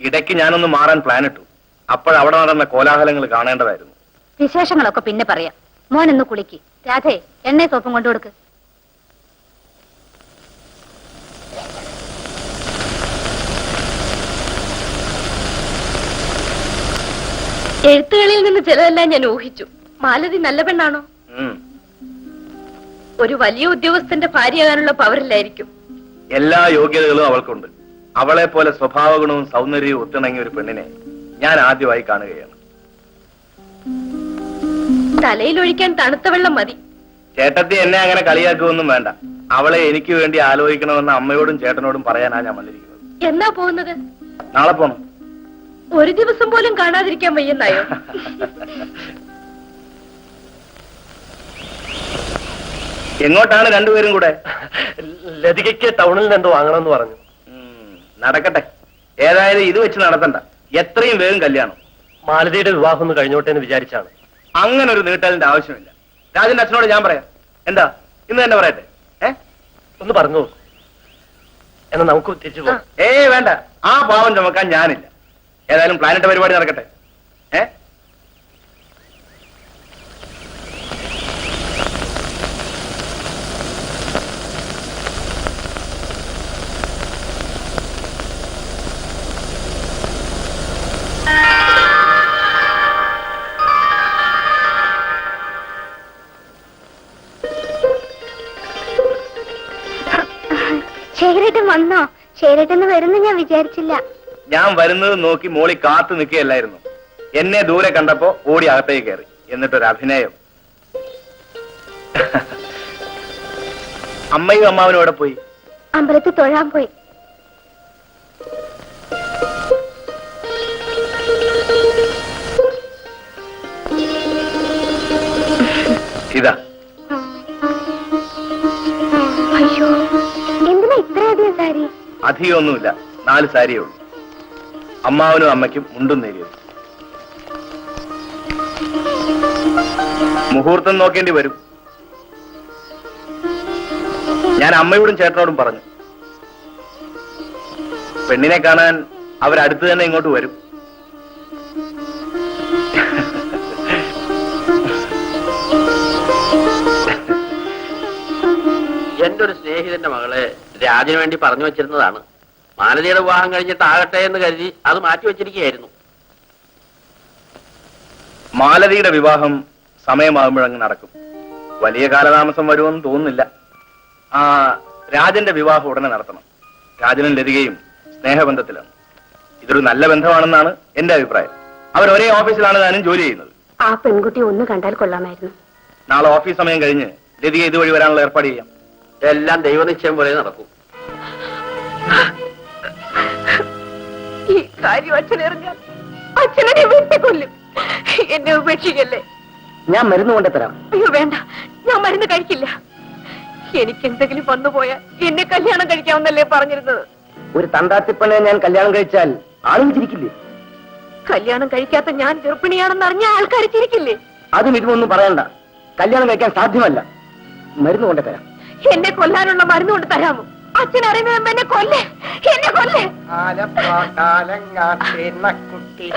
ഇടയ്ക്ക് ഞാനൊന്ന് മാറാൻ പ്ലാൻ ഇട്ടു. അപ്പോഴവിടെ നടന്ന കോലാഹലങ്ങൾ കാണേണ്ടതായിരുന്നു. വിശേഷങ്ങളൊക്കെ പിന്നെ പറയാം. മോനൊന്ന് കുളിക്ക്. രാധേ, എണ്ണ സോപ്പും കൊണ്ടുകൊടുക്ക്. എഴുത്തുകളിൽ നിന്ന് ചിലതെല്ലാം ഞാൻ ഊഹിച്ചു. മാലതി നല്ല പെണ്ണാണോ? ഒരു വലിയ ഉദ്യോഗസ്ഥന്റെ ഭാര്യയാകാനുള്ള പവറില്ലായിരിക്കും. എല്ലാ യോഗ്യതകളും അവൾക്കുണ്ട്. അവളെ പോലെ സ്വഭാവ ഗുണവും സൗന്ദര്യവും ഒത്തിണങ്ങിയ ഒരു പെണ്ണിനെ ഞാൻ ആദ്യമായി കാണുകയാണ്. തലയിലൊഴിക്കാൻ തണുത്ത വെള്ളം മതി. ചേട്ടത്തി എന്നെ അങ്ങനെ കളിയാക്കുമൊന്നും വേണ്ട. അവളെ എനിക്ക് വേണ്ടി ആലോചിക്കണമെന്ന് അമ്മയോടും ചേട്ടനോടും പറയാനാ ഞാൻ വന്നിരിക്കുന്നത്. എന്നാ പോകുന്നത്? നാളെ പോണം. ഒരു ദിവസം പോലും കാണാതിരിക്കാൻ വയ്യെന്നായോ? എങ്ങോട്ടാണ് രണ്ടുപേരും കൂടെ? ലതികയ്ക്ക് ടൗണിൽ നിന്ന് എന്തോ വാങ്ങണമെന്ന് പറഞ്ഞു. നടക്കട്ടെ. ഏതായാലും ഇത് വെച്ച് നടത്തണ്ട. എത്രയും വേഗം കല്യാണം. മാലതിയുടെ വിവാഹം ഒന്ന് കഴിഞ്ഞോട്ടെ എന്ന് വിചാരിച്ചാണ്. അങ്ങനെ ഒരു നീട്ടലിന്റെ ആവശ്യമില്ല. രാജന്റെ അച്ഛനോട് ഞാൻ പറയാം. എന്താ ഇന്ന് തന്നെ പറയട്ടെ? ഒന്ന് പറഞ്ഞു. എന്നാ നമുക്ക് തിരിച്ചു പോകാം. വേണ്ട, ആ പാവം ചുമക്കാൻ ഞാനില്ല. ഏതായാലും പ്ലാനിട്ട പരിപാടി നടക്കട്ടെ. ശേഖരേട്ടൻ വന്നോ? ശേഖരേട്ടൻ വരുന്നു ഞാൻ വിചാരിച്ചില്ല. ഞാൻ വരുന്നത് നോക്കി മോളി കാത്തു നിൽക്കുകയല്ലായിരുന്നു. എന്നെ ദൂരെ കണ്ടപ്പോ ഓടി അകത്തേക്ക് കയറി. എന്നിട്ടൊരു അഭിനയം. അമ്മയും അമ്മാവനും എവിടെ പോയി? അമ്പലത്തിൽ തൊഴാൻ പോയി. ഇതാ. അയ്യോ, എന്തിനാ ഇത്രയധികം സാരി? അധികമൊന്നുമില്ല, 4 സാരിയേ ഉള്ളൂ. അമ്മാവനും അമ്മയ്ക്കും മുണ്ടും നേരിയത്. മുഹൂർത്തം നോക്കേണ്ടി വരും. ഞാൻ അമ്മയോടും ചേട്ടനോടും പറഞ്ഞു. പെണ്ണിനെ കാണാൻ അവരടുത്ത് തന്നെ ഇങ്ങോട്ട് വരും. എന്റെ ഒരു സ്നേഹിതന്റെ മകളെ രാജന് വേണ്ടി പറഞ്ഞു വെച്ചിരുന്നതാണ്. മാലതിയുടെ വിവാഹം കഴിഞ്ഞിട്ട് ആകട്ടെ എന്ന് കരുതി അത് മാറ്റി വെച്ചിരിക്കുകയായിരുന്നു. മാലതിയുടെ വിവാഹം സമയമാകുമ്പോഴങ്ങ് നടക്കും. വലിയ കാലതാമസം വരുമെന്ന് തോന്നുന്നില്ല. രാജന്റെ വിവാഹം ഉടനെ നടത്തണം. രാജനും ലതികയും സ്നേഹബന്ധത്തിലാണ്. ഇതൊരു നല്ല ബന്ധമാണെന്നാണ് എന്റെ അഭിപ്രായം. അവർ ഒരേ ഓഫീസിലാണ് താനും ജോലി ചെയ്യുന്നത്. ആ പെൺകുട്ടി ഒന്ന് കണ്ടാൽ കൊള്ളാമായിരുന്നു. നാളെ ഓഫീസ് സമയം കഴിഞ്ഞ് ലതിക ഇതുവഴി വരാനുള്ള ഏർപ്പാട് ചെയ്യാം. എല്ലാം ദൈവനിശ്ചയം പോലെ നടക്കും. ഈ കാര്യം അച്ഛനറിഞ്ഞാൽ അച്ഛനെ വെട്ടിക്കൊല്ലും. എന്നെ ഉപേക്ഷിക്കല്ലേ. ഞാൻ മരുന്ന് കൊണ്ടുതരാം. അയ്യോ വേണ്ട, ഞാൻ മരുന്ന് കഴിക്കില്ല. എനിക്ക് എന്തെങ്കിലും വന്നുപോയാൽ എന്നെ കല്യാണം കഴിക്കാമെന്നല്ലേ പറഞ്ഞിരുന്നത്? ഒരു തണ്ടാത്തിപ്പണെ ഞാൻ കല്യാണം കഴിച്ചാൽ ആളും ചിരിക്കില്ലേ? കല്യാണം കഴിക്കാത്ത ഞാൻ ഗർഭിണിയാണെന്ന് അറിഞ്ഞ ആൾക്കാർ ചിരിക്കില്ലേ? അതും ഇതുമൊന്നും പറയണ്ട. കല്യാണം കഴിക്കാൻ സാധ്യമല്ല. മരുന്ന് കൊണ്ടുതരാം. എന്നെ കൊല്ലാനുള്ള മരുന്ന് കൊണ്ട് തരാമോ? അച്ഛൻ അറിയുന്നത് എന്നെ കൊല്ലേ, എന്നെ കൊല്ലേ. ആലപ്പാട്ടാലങ്ങാട്ടിന്നക്കുട്ടി,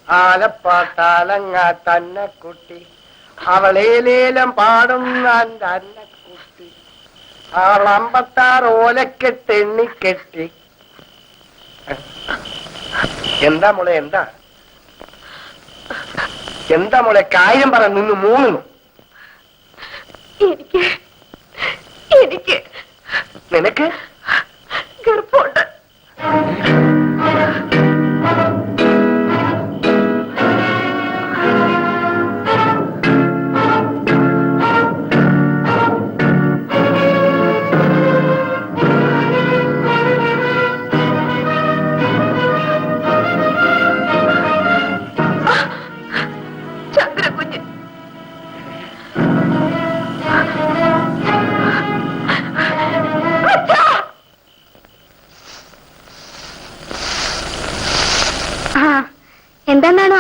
ആലപ്പാട്ടാലങ്ങാട്ടന്നക്കുട്ടി, അവളേലേലം പാടുന്ന അന്നക്കുട്ടി, അവൾ 56 ഓലക്കെട്ട് എണ്ണിക്കെട്ടി. എന്താ മോളെ, എന്താ എന്താ മോളെ? കാര്യം പറ, നിന്ന് മൂങ്ങുന്നു. എനിക്ക് നിനക്ക് ഗർഭമുണ്ട്.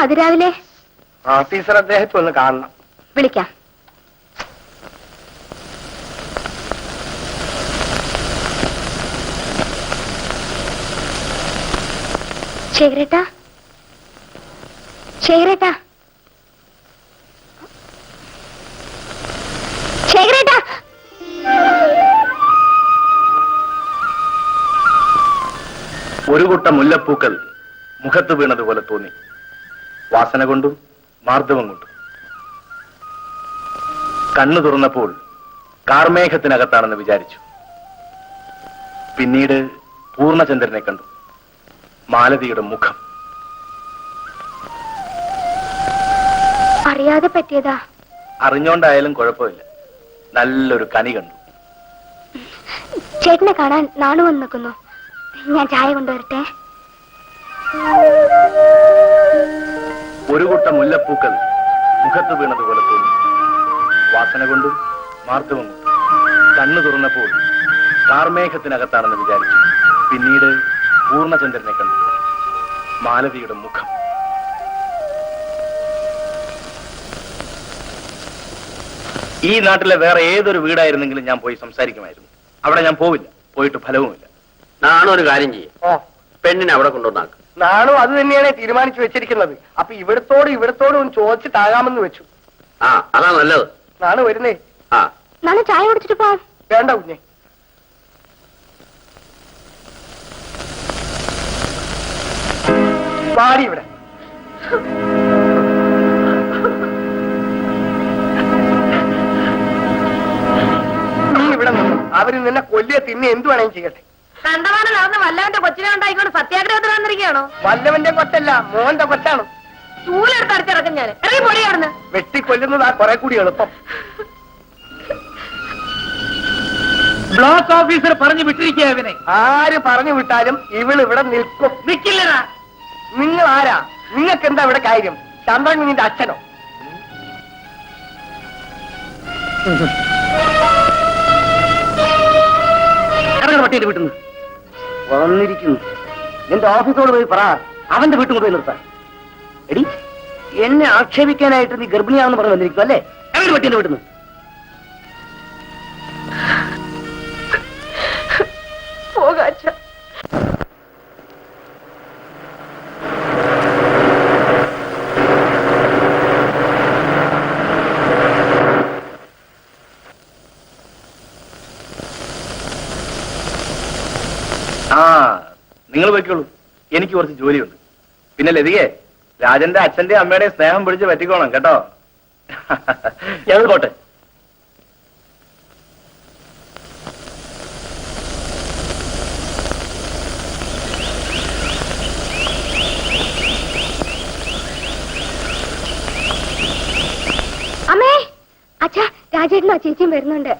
അതിരാവിലെ? ഓഫീസർ അദ്ദേഹത്തെ ഒന്ന് കാണണം. വിളിക്കാം. ശേഖരേട്ടാ, ശേഖരേട്ടാ, ശേഖരേട്ടാ. ഒരു കൂട്ടം മുല്ലപ്പൂക്കൾ മുഖത്ത് വീണതുപോലെ തോന്നി, വാസന കൊണ്ടും മാർദ്ദവം കൊണ്ടും. കണ്ണു തുറന്നപ്പോൾ കാർമേഘത്തിനകത്താണെന്ന് വിചാരിച്ചു. പിന്നീട് പൂർണ്ണചന്ദ്രനെ കണ്ടു, മാലതിയുടെ മുഖം. അറിയാതെ പറ്റിയതാ. അറിഞ്ഞോണ്ടായാലും കുഴപ്പമില്ല, നല്ലൊരു കനി കണ്ടു. ചേട്ടനെ കാണാൻ നാണു വന്ന് നിൽക്കുന്നു. ഞാൻ ചായ കൊണ്ടുവരട്ടെ. ഒരു കൂട്ടം മുല്ലപ്പൂക്കൾ മുഖത്ത് വീണതുപോലെ തോന്നി, വാസന കൊണ്ടും മാർദ്ദവം കൊണ്ടും. കണ്ണു തുറന്നപ്പോൾ കാർമേഘത്തിനകത്താണെന്ന് വിചാരിച്ചു. പിന്നീട് പൂർണ്ണചന്ദ്രനെ കണ്ടു, മാലതിയുടെ മുഖം. ഈ നാട്ടിലെ വേറെ ഏതൊരു വീടായിരുന്നെങ്കിലും ഞാൻ പോയി സംസാരിക്കുമായിരുന്നു. അവിടെ ഞാൻ പോവില്ല, പോയിട്ട് ഫലവുമില്ല. നാണോ ഒരു കാര്യം ചെയ്യും, ഓ, പെണ്ണിനെ അവിടെ കൊണ്ടുവന്നാക്ക്. നാണു അത് തന്നെയാണ് തീരുമാനിച്ചു വെച്ചിരിക്കുന്നത്. അപ്പൊ ഇവിടത്തോടും ഒന്ന് ചോദിച്ചിട്ടാകാമെന്ന് വെച്ചു. ആ, അതാ നല്ലത്. നാണു വരുന്നേ. ആ, നാളെ ചായ കുടിച്ചിട്ട് പോവാം. വേണ്ട കുഞ്ഞെ, പാടി ഇവിടെ. നീ ഇവിടെ നിന്നു, അവര് നിന്നെ കൊല്ലിയ തിന്നെ എന്ത് വേണമെങ്കിലും ചെയ്യട്ടെ. കണ്ടവാണ് നടന്ന് വല്ലവന്റെ കൊച്ചിനെ ഉണ്ടായിക്കൊണ്ട് സത്യാഗ്രഹത്തിൽ വന്നിരിക്കുകയാണോ? വല്ലവന്റെ കൊച്ചല്ല, മോഹന്റെ കൊച്ചാണ്. ചൂലെടുത്ത് അടിച്ചിറക്കും ഞാൻ. ഇറങ്ങി പൊടി അവിടുന്ന്. വെട്ടിക്കൊല്ലുന്നതാ കുറെ കൂടി എളുപ്പം. ബ്ലോക്ക് ഓഫീസർ പറഞ്ഞു വിട്ടിരിക്കുക ഇവനെ. ആര് പറഞ്ഞു വിട്ടാലും ഇവളിവിടെ നിൽക്കും. നിക്കില്ലടാ. നിങ്ങൾ ആരാ? നിങ്ങൾക്ക് എന്താ ഇവിടെ കാര്യം? ചന്ദ്രൻ നിന്റെ അച്ഛനോ? ഇറങ്ങണ പട്ടിയുടെ വീട്ടിൽ നിന്ന് വന്നിരിക്കുന്നു. നിന്റെ ഓഫീസോട് പോയി പറ, അവന്റെ വീട്ടിൽ കൊണ്ടുപോയി നിർത്താൻ. എടി, എന്നെ ആക്ഷേപിക്കാനായിട്ട് നീ ഗർഭിണിയാണെന്ന് പറഞ്ഞു വന്നിരിക്കും അല്ലേ? ഇറങ്ങണ പട്ടിയുടെ വീട്ടിൽ നിന്ന്. പോകാച്ച. ആ, നിങ്ങൾ പോയിക്കോളൂ, എനിക്ക് കുറച്ച് ജോലിയുണ്ട്. പിന്നെ ലതികെ, രാജന്റെ അച്ഛന്റെ അമ്മയുടെ സ്നേഹം പിടിച്ച് പറ്റിക്കോണം കേട്ടോ. ഞങ്ങൾ പോട്ടെ. അമ്മേ, അച്ഛാ, രാജേട്ടനും ആ ചേച്ചിയും വരുന്നുണ്ട്.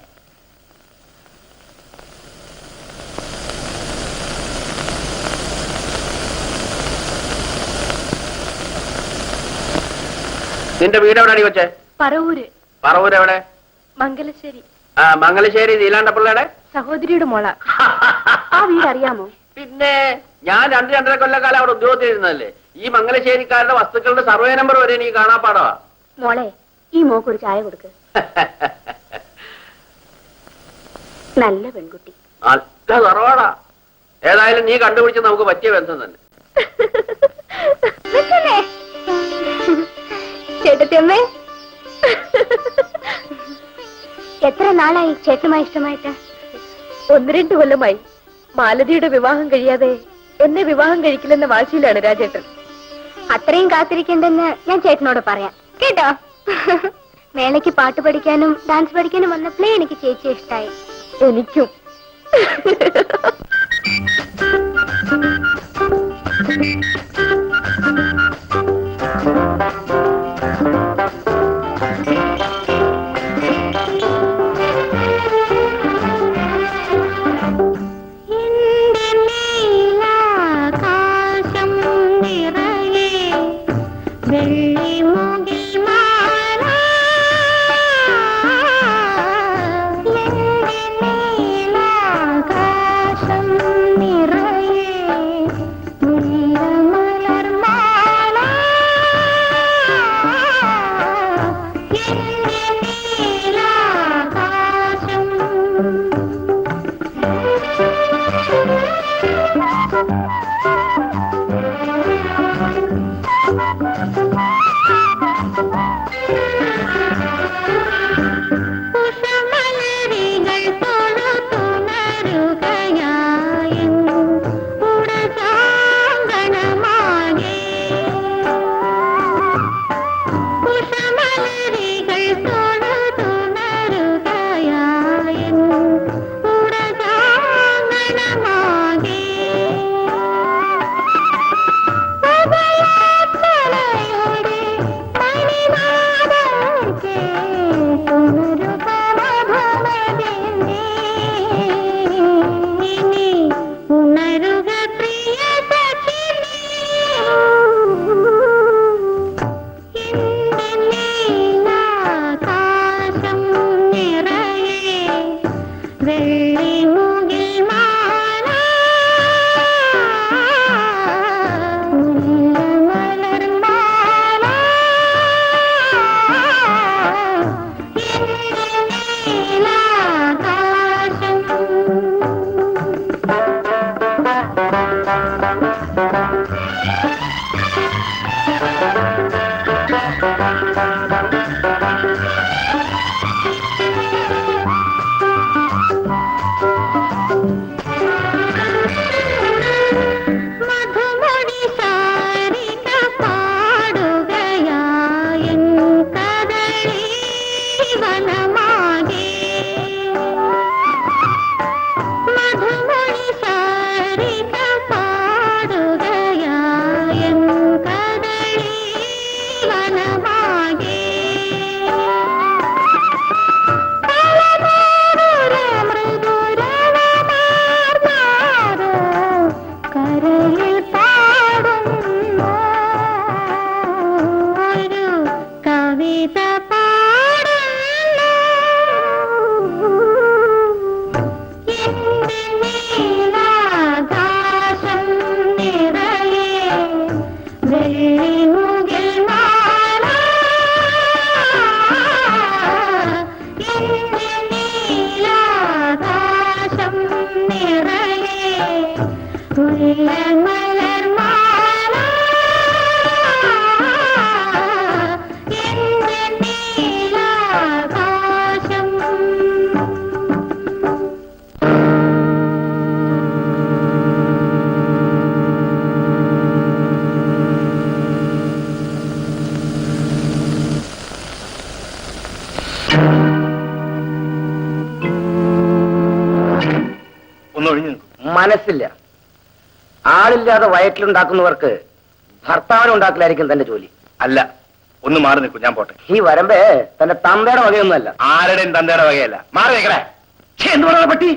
നിന്റെ വീട് എവിടെ അടി വെച്ചേ? പറവൂര്. പറവൂർ എവിടെ? മംഗലശ്ശേരി. ആ, മംഗലശ്ശേരി നീലാണ്ടപ്പിള്ളയുടെ സഹോദരിയുടെ മോള. ആ വീട് അറിയാമോ? പിന്നെ ഞാൻ 2-2.5 കൊല്ലക്കാലം അവിടെ ഉദ്യോഗത്തിലിരുന്നതല്ലേ. ഈ മംഗലശ്ശേരിക്കാരുടെ വസ്തുക്കളുടെ സർവേ നമ്പർ വരെ എനിക്ക് കാണാൻ പാടവാ. മോളെ, ഈ മോക്കൊരു ചായ കൊടുക്ക്. നല്ല പെൺകുട്ടി. നല്ല തറവാടാ. ഏതായാലും നീ കണ്ടുപിടിച്ച് നമുക്ക് പറ്റിയ ബന്ധം തന്നെ. ചേട്ടത്തിയമ്മേ, എത്ര നാളായി ചേട്ടനുമായി ഇഷ്ടമായിട്ട്? 1-2 കൊല്ലമായി. മാലതിയുടെ വിവാഹം കഴിയാതെ എന്നെ വിവാഹം കഴിക്കില്ലെന്ന വാശിയിലാണ് രാജേട്ടൻ. അത്രയും കാത്തിരിക്കണ്ടെന്ന് ഞാൻ ചേട്ടനോട് പറയാം കേട്ടോ. മേളയ്ക്ക് പാട്ട് പഠിക്കാനും ഡാൻസ് പഠിക്കാനും വന്നപ്പോഴേ എനിക്ക് ചേച്ചിയെ ഇഷ്ടായി. എനിക്കും. നിറയെ മുല്ലമ മനസ്സില്ല. ആളില്ലാതെ വയറ്റിലുണ്ടാക്കുന്നവർക്ക് ഭർത്താവിനുണ്ടാക്കലായിരിക്കും തന്റെ ജോലി. അല്ല, ഒന്ന് മാറി നിൽക്കും, ഞാൻ പോട്ടെ. ഈ വരമ്പേ തന്റെ തന്തയുടെ വകയൊന്നുമല്ല. ആരുടെയും തന്തയുടെ വകയല്ല. മാറി നിൽക്കണേ. എന്ത് പറയുന്ന പട്ടി?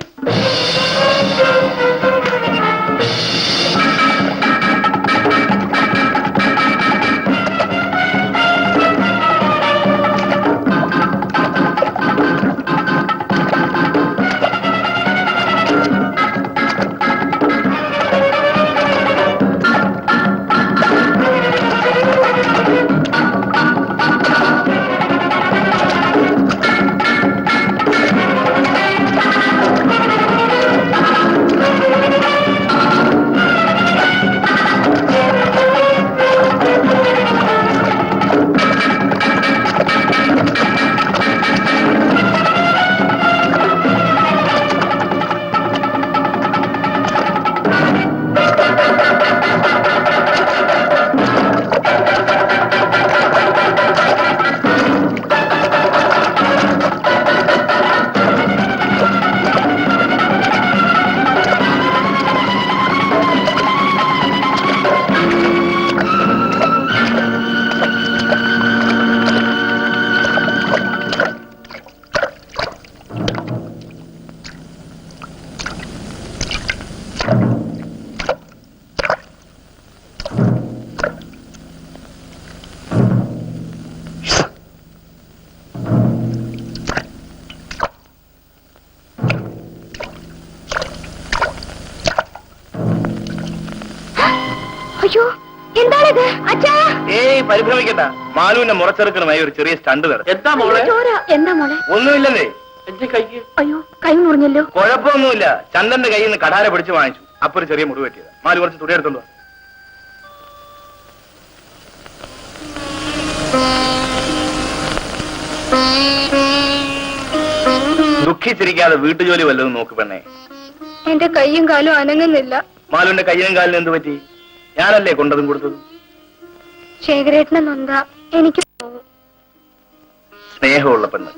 അയ്യോ, എന്താണിത് അച്ഛാ? പരിഭ്രമിക്കണ്ട. മാലുവിന്റെ മുറച്ചെറുക്കനുമായി ഒരു ചെറിയ സ്റ്റണ്ട് നടത്തി. എന്താ മോളെ? എന്താ മോളെ? ഒന്നുമില്ലെന്നേ. എന്റെ കൈക്ക് അയ്യോ, കൈ മുറിഞ്ഞല്ലോ. കുഴപ്പമൊന്നുമില്ല. ചന്ദന്റെ കയ്യിൽ നിന്ന് കടാര പിടിച്ച് വാങ്ങിച്ചു. അപ്പൊ ഒരു ചെറിയ മുറിവ് പറ്റിയത്. മാലു കുറച്ച് തുണി എടുത്തോണ്ട് വാ. ദുഃഖിച്ചിരിക്കാതെ വീട്ടുജോലി വല്ലതും നോക്ക് പെണ്ണേ. എന്റെ കൈയും കാലും അനങ്ങുന്നില്ല. മാലുവിന്റെ കയ്യിനും കാലിനും എന്ത് പറ്റി? ഞാനല്ലേ കൊണ്ടതും കൊടുത്തത്. ശേഖരേട്ടനെ നൊന്താ എനിക്ക് സ്നേഹമുള്ള പെണ്ണ്.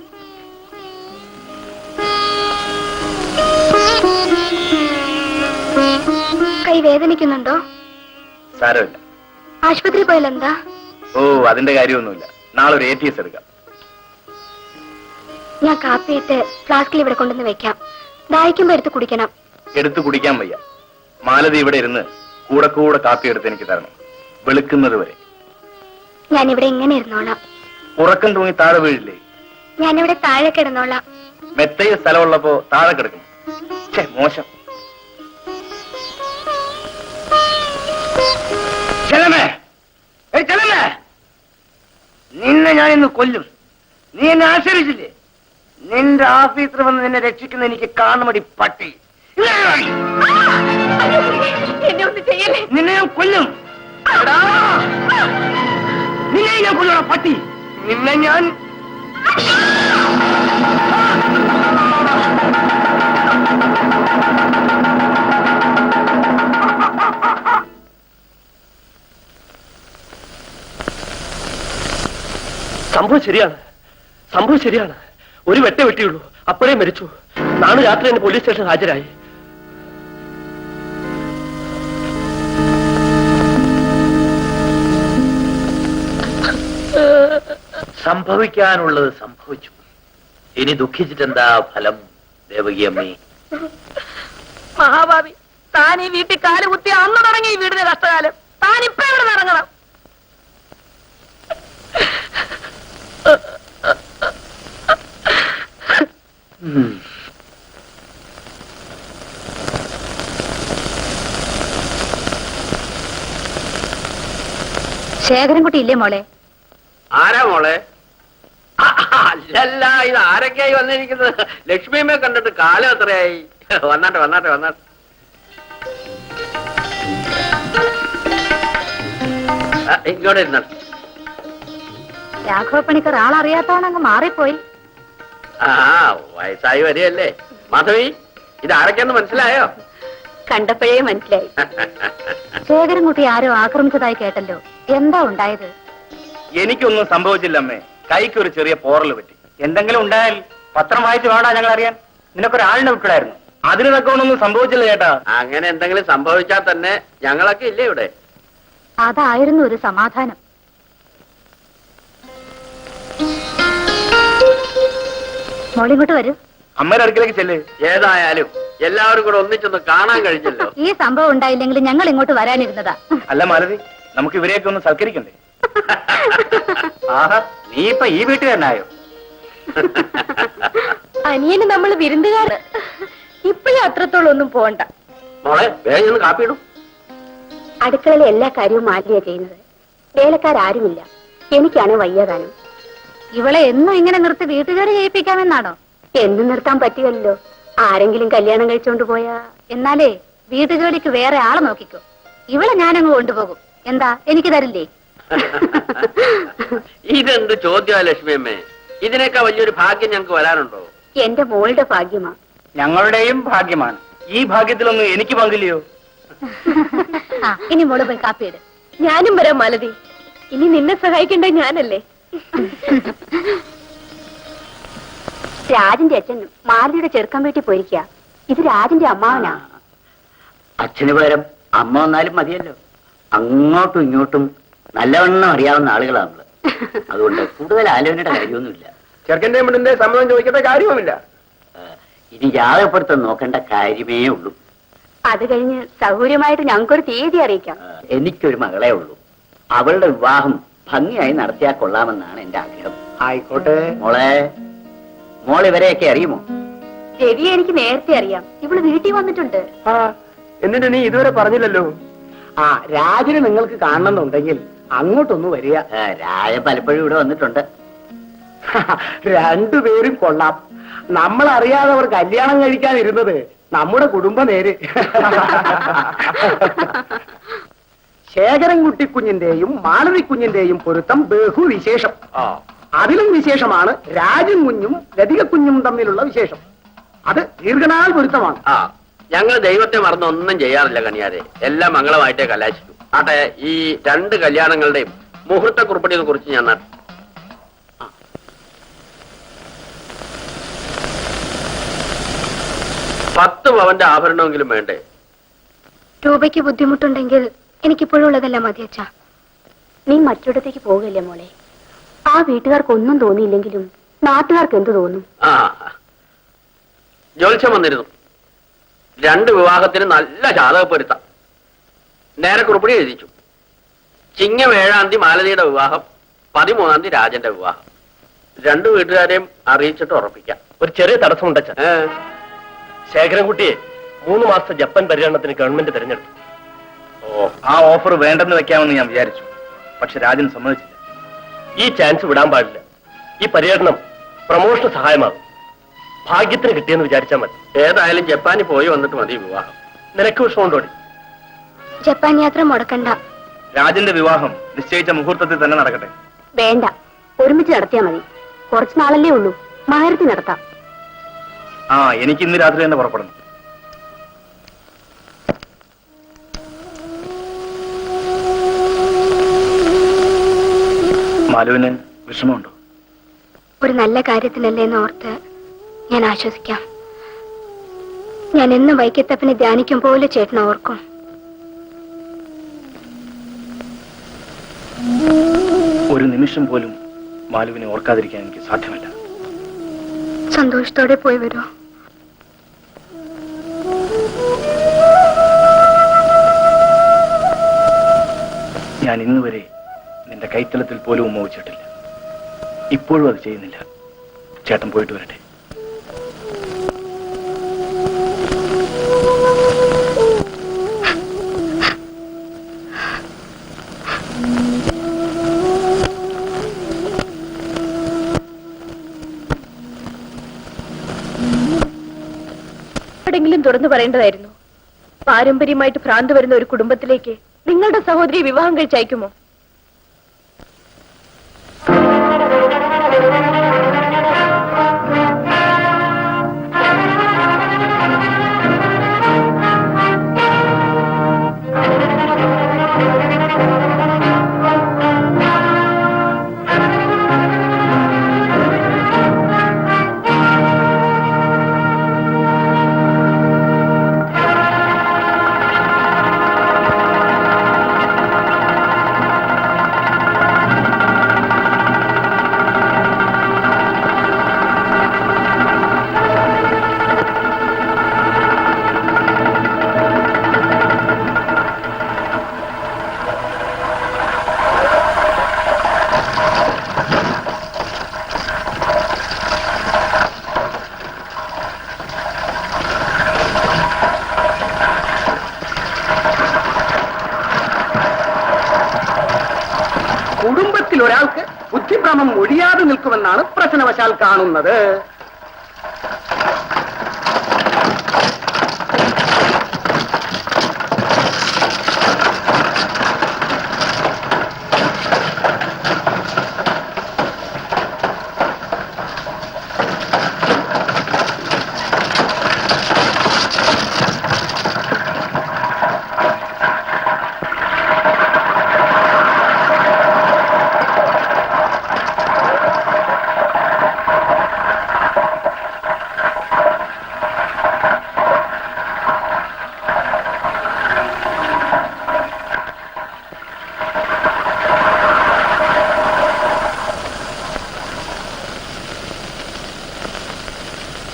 കൈ വേദനിക്കുന്നുണ്ടോ? സാരമില്ല. ആശുപത്രി പോയാലെന്താ? ഓ, അതിന്റെ കാര്യമൊന്നുമില്ല. നാളെ ഒരു ATS എടുക്കാം. ഞാൻ കാപ്പിയിട്ട് ഫ്ലാസ്കിൽ ഇവിടെ കൊണ്ടുവന്ന് വെക്കാം. ദാഹിക്കുമ്പോ എടുത്ത് കുടിക്കണം. എടുത്തു കുടിക്കാൻ വയ്യ. മാലതി ഇവിടെ ഇരുന്ന് കൂടെ കൂടെ കാപ്പി എടുത്ത് എനിക്ക് തരണം, വെളുക്കുന്നത് വരെ. ഞാനിവിടെ ഇങ്ങനെ ഇരുന്നോളാം. ഉറക്കം തൂങ്ങി താഴെ വീഴില്ലേ? ഞാനിവിടെ താഴെ കിടന്നോളാം. മെത്തയ സ്ഥലമുള്ളപ്പോ താഴെ കിടക്കും. ഛേ, മോശം. നിന്നെ ഞാൻ ഇന്ന് കൊല്ലും. നീ എന്നെ ആശ്രയിച്ചില്ലേ? നിന്റെ ഓഫീസർ വന്ന് നിന്നെ രക്ഷിക്കുന്ന എനിക്ക് കാണുമടി പട്ടി. എന്നെ ഒന്ന് ചെയ്യല്ലേ. നിന്നെ ഞാൻ കൊല്ലും. നിന്നെ ഞാൻ കൊല്ലണ പട്ടി. നിന്നെ ഞാൻ സംഭവം ശരിയാണ്, സംഭവം ശരിയാണ്. ഒരു വെട്ടേ വെട്ടിയുള്ളൂ, അപ്പോഴേ മരിച്ചു. നാളെ രാത്രി എന്നെ പോലീസ് സ്റ്റേഷൻ ഹാജരായി. സംഭവിക്കാനുള്ളത് സംഭവിച്ചു. ഇനി ദുഃഖിച്ചിട്ടെന്താ ഫലം ദേവകിയമ്മേ? മഹാഭാവി, താൻ ഈ വീട്ടിൽ കാലുകുത്തി അന്ന് തുടങ്ങി ഈ വീടിന്റെ കഷ്ടകാലം. താൻ ഇപ്പൊ ഇവിടെ ഇറങ്ങണം. ശേഖരൻകുട്ടി ഇല്ലേ മോളെ? ആരാ മോളെ? അല്ലല്ല, ഇത് ആരൊക്കെയായി വന്നിരിക്കുന്നത്? ലക്ഷ്മിയമ്മയെ കണ്ടിട്ട് കാലം എത്രയായി? വന്നാട്ടെ വന്നാട്ടെ വന്നാട്ടെ. ഇങ്ങോട്ട് ഇരുന്നാട്ടെ. രാഘവ പണിക്കർ ആളറിയാത്തവണങ്ങ് മാറിപ്പോയി. ആ, വയസ്സായി വരികയല്ലേ. മാധവി, ഇത് ആരൊക്കെയെന്ന് മനസ്സിലായോ? കണ്ടപ്പോഴേ മനസ്സിലായി. ശേഖരൻകുട്ടി ആരോ ആക്രമിച്ചതായി കേട്ടല്ലോ, എന്താ ഉണ്ടായത്? എനിക്കൊന്നും സംഭവിച്ചില്ല അമ്മേ. കൈക്കൊരു ചെറിയ പോറൽ പറ്റി. എന്തെങ്കിലും ഉണ്ടായാൽ പത്രം വായിച്ച് വേണ്ടാ ഞങ്ങൾ അറിയാൻ. നിനക്കൊരാളിനെ വിട്ടിടായിരുന്നു. അതിന് തക്കവണ്ണൊന്നും സംഭവിച്ചില്ല ചേട്ടാ. അങ്ങനെ എന്തെങ്കിലും സംഭവിച്ചാൽ തന്നെ ഞങ്ങളൊക്കെ ഇല്ലേ ഇവിടെ? അതായിരുന്നു ഒരു സമാധാനം. മോളിങ്ങോട്ട് വരൂ. അമ്മയുടെ അടുക്കലേക്ക് ചെല്ല്. ഏതായാലും എല്ലാവരും കൂടെ ഒന്നിച്ചൊന്ന് കാണാൻ കഴിഞ്ഞല്ലോ. ഈ സംഭവം ഉണ്ടായില്ലെങ്കിൽ ഞങ്ങൾ ഇങ്ങോട്ട് വരാനിരുന്നതാ. അല്ല മാലതി, നമുക്ക് ഇവരെയൊക്കെ ഒന്ന് സൽക്കരിക്കണ്ടേ? ആഹാ, നീ ഇപ്പൊ ഈ വീട്ടിൽ തന്നെ ആയോ? അനിയന് നമ്മൾ വിരുന്നുകാര്. ഇപ്പോഴും അത്രത്തോളം ഒന്നും പോണ്ട. മോളെ, വേഗം ഒന്ന് കാപ്പിയിടും. അടുക്കളയിലെ എല്ലാ കാര്യവും മാലിന്യ ചെയ്യുന്നത്. വേലക്കാരുമില്ല. എനിക്കാണ് വയ്യാതാനും. ഇവളെ എന്നും ഇങ്ങനെ നിർത്തി വീട്ടുകാരെ ജയിപ്പിക്കാമെന്നാണോ? എന്നും നിർത്താൻ പറ്റിയല്ലോ. ആരെങ്കിലും കല്യാണം കഴിച്ചോണ്ട് പോയാ. എന്നാലേ വീട്ടുജോലിക്ക് വേറെ ആളെ നോക്കിക്കോ. ഇവളെ ഞാനങ്ങ് കൊണ്ടുപോകും. എന്താ, എനിക്ക് തരില്ലേ? ഇതെന്ത് ചോദ്യമാ ലക്ഷ്മിയമ്മേ? ഇതിനേക്കാൾ വലിയൊരു ഭാഗ്യം ഞങ്ങൾക്ക് വരാനുണ്ടോ? എന്റെ മോളുടെ ഭാഗ്യമാ. ഞങ്ങളുടെയും ഭാഗ്യമാണ്. ഈ ഭാഗ്യത്തിലൊന്നും എനിക്ക് പങ്കില്ലയോ? ഇനി മോള് പോയി കാപ്പിയിട്. ഞാനും വരാം മാലതി. ഇനി നിന്നെ സഹായിക്കേണ്ട ഞാനല്ലേ? രാജന്റെ അച്ഛൻ മാലിയുടെ ചെറുക്കം വീട്ടിൽ പോയിരിക്കുക. ഇത് രാജന്റെ അമ്മാവനാ. അച്ഛന് പകരം അമ്മ വന്നാലും മതിയല്ലോ. അങ്ങോട്ടും ഇങ്ങോട്ടും നല്ലവണ്ണം അറിയാവുന്ന ആളുകളാണ് നമ്മള്. അതുകൊണ്ട് കൂടുതൽ ആലോചനയുടെ കാര്യമൊന്നുമില്ല. ചെറുക്കന്റെ പെണ്ണിന്റെ സമ്മതം ചോദിക്കേണ്ട കാര്യവുമില്ല. ഇനി ജാതകപ്പെടുത്താൻ നോക്കേണ്ട കാര്യമേ ഉള്ളൂ. അത് കഴിഞ്ഞ് സൗകര്യമായിട്ട് ഞങ്ങൾക്കൊരു തീയതി അറിയിക്കാം. എനിക്കൊരു മകളെ ഉള്ളൂ. അവളുടെ വിവാഹം ഭംഗിയായി നടത്തിയാൽ കൊള്ളാമെന്നാണ് എന്റെ ആഗ്രഹം. ആയിക്കോട്ടെ. മോൾ ഇവരെയൊക്കെ അറിയുമോ? രവിയെ എനിക്ക് നേരത്തെ അറിയാം. ഇവള് വീട്ടിൽ വന്നിട്ടുണ്ട്. എന്നിട്ട് നീ ഇതുവരെ പറഞ്ഞില്ലല്ലോ. ആ, രാജന് നിങ്ങൾക്ക് കാണണമെന്നുണ്ടെങ്കിൽ അങ്ങോട്ടൊന്ന് വരിക. രാജ പലപ്പോഴും ഇവിടെ വന്നിട്ടുണ്ട്. രണ്ടുപേരും കൊള്ളാം. നമ്മൾ അറിയാതവർ കല്യാണം കഴിക്കാനിരുന്നത് നമ്മുടെ കുടുംബ നേര്. ശേഖരൻകുട്ടി കുഞ്ഞിന്റെയും മാലതി കുഞ്ഞിന്റെയും പൊരുത്തം ബഹുവിശേഷം. അതിലും വിശേഷമാണ് രാജൻ കുഞ്ഞും ലതിക കുഞ്ഞും തമ്മിലുള്ള വിശേഷം. അത് ദീർഘനാൾ പൊരുത്തമാണ്. ആ, ഞങ്ങൾ ദൈവത്തെ മറന്ന് ഒന്നും ചെയ്യാറില്ല കണിയാരെ. എല്ലാം മംഗളമായിട്ടേ കലാശിക്കും. ആട്ടെ, ഈ 2 കല്യാണങ്ങളുടെയും മുഹൂർത്ത കുറിപ്പടിയെ കുറിച്ച് ഞാൻ 10 പവന്റെ ആഭരണമെങ്കിലും വേണ്ടേ? രൂപയ്ക്ക് ബുദ്ധിമുട്ടുണ്ടെങ്കിൽ എനിക്കിപ്പോഴും ഉള്ളതല്ല മതി അച്ഛാ. നീ മറ്റൊരിടത്തേക്ക് പോകല്ലേ മോളെ. ആ വീട്ടുകാർക്ക് ഒന്നും തോന്നിയില്ലെങ്കിലും നാട്ടുകാർക്ക് എന്ത് തോന്നും? ആ, ജ്യോത്സ്യം വന്നിരുന്നു. 2 വിവാഹത്തിന് നല്ല ജാതകപ്പൊരുത്തം. നേരെ കുറിപ്പടി എഴുതിച്ചു. ചിങ്ങം 7-ാം തീയതി മാലതിയുടെ വിവാഹം, 13-ാം തീയതി രാജന്റെ വിവാഹം. 2 വീട്ടുകാരെയും അറിയിച്ചിട്ട് ഉറപ്പിക്കാം. ഒരു ചെറിയ തടസ്സമുണ്ടച്ച. ശേഖരൻകുട്ടിയെ 3 മാസത്തെ ജപ്പാൻ പര്യടനത്തിന് ഗവൺമെന്റ് തിരഞ്ഞെടുത്തു. ആ ഓഫർ വേണ്ടെന്ന് വെക്കാമെന്ന് ഞാൻ വിചാരിച്ചു. പക്ഷെ രാജൻ സമ്മതിച്ചില്ല. ഈ ചാൻസ് വിടാൻ പാടില്ല. ഈ പര്യടനം പ്രമോഷന് സഹായമാകും. ഭാഗ്യത്തിന് കിട്ടിയെന്ന് വിചാരിച്ചാൽ മതി. ഏതായാലും ജപ്പാനിൽ പോയി വന്നിട്ട് മതി വിവാഹം. നിനക്ക് വിഷമമുണ്ടോടി? ജപ്പാൻ യാത്ര മുടക്കണ്ട. രാജന്റെ വിവാഹം നിശ്ചയിച്ച മുഹൂർത്തത്തിൽ തന്നെ നടക്കട്ടെ. വേണ്ട, ഒരുമിച്ച് നടത്തിയാ മതി. കുറച്ചു നാളല്ലേ ഉള്ളൂ, മാരത്തി നടത്താം. ആ, എനിക്ക് ഇന്ന് രാത്രി തന്നെ പുറപ്പെടണം. മാലുവിന് വിഷമമുണ്ടോ? ഒരു നല്ല കാര്യത്തിനല്ലേ എന്ന് ഓർത്ത് ഞാൻ ആശ്വസിക്കാം. ഞാൻ എന്നും വൈക്കത്തപ്പനെ ധ്യാനിക്കും പോലെ ചേട്ടനെ ഓർക്കും. ഒരു നിമിഷം പോലും മാലുവിനെ ഓർക്കാതിരിക്കാൻ എനിക്ക് സാധ്യമല്ല. സന്തോഷത്തോടെ പോയി വരൂ. ഞാൻ ഇന്നുവരെ നിന്റെ കൈത്തലത്തിൽ പോലും ഉമ്മ വെച്ചിട്ടില്ല. ഇപ്പോഴും അത് ചെയ്യുന്നില്ല. ചേട്ടൻ പോയിട്ട് വരട്ടെ. എവിടെങ്കിലും തുറന്നു പറയേണ്ടതായിരുന്നു. പാരമ്പര്യമായിട്ട് ഭ്രാന്ത് വരുന്ന ഒരു കുടുംബത്തിലേക്ക് നിങ്ങളുടെ സഹോദരി വിവാഹം കഴിച്ചയക്കുമോ? കുടുംബത്തിൽ ഒരാൾക്ക് ബുദ്ധിഭ്രമം ഒഴിയാതെ നിൽക്കുമെന്നാണ് പ്രശ്നവശാൽ കാണുന്നത്.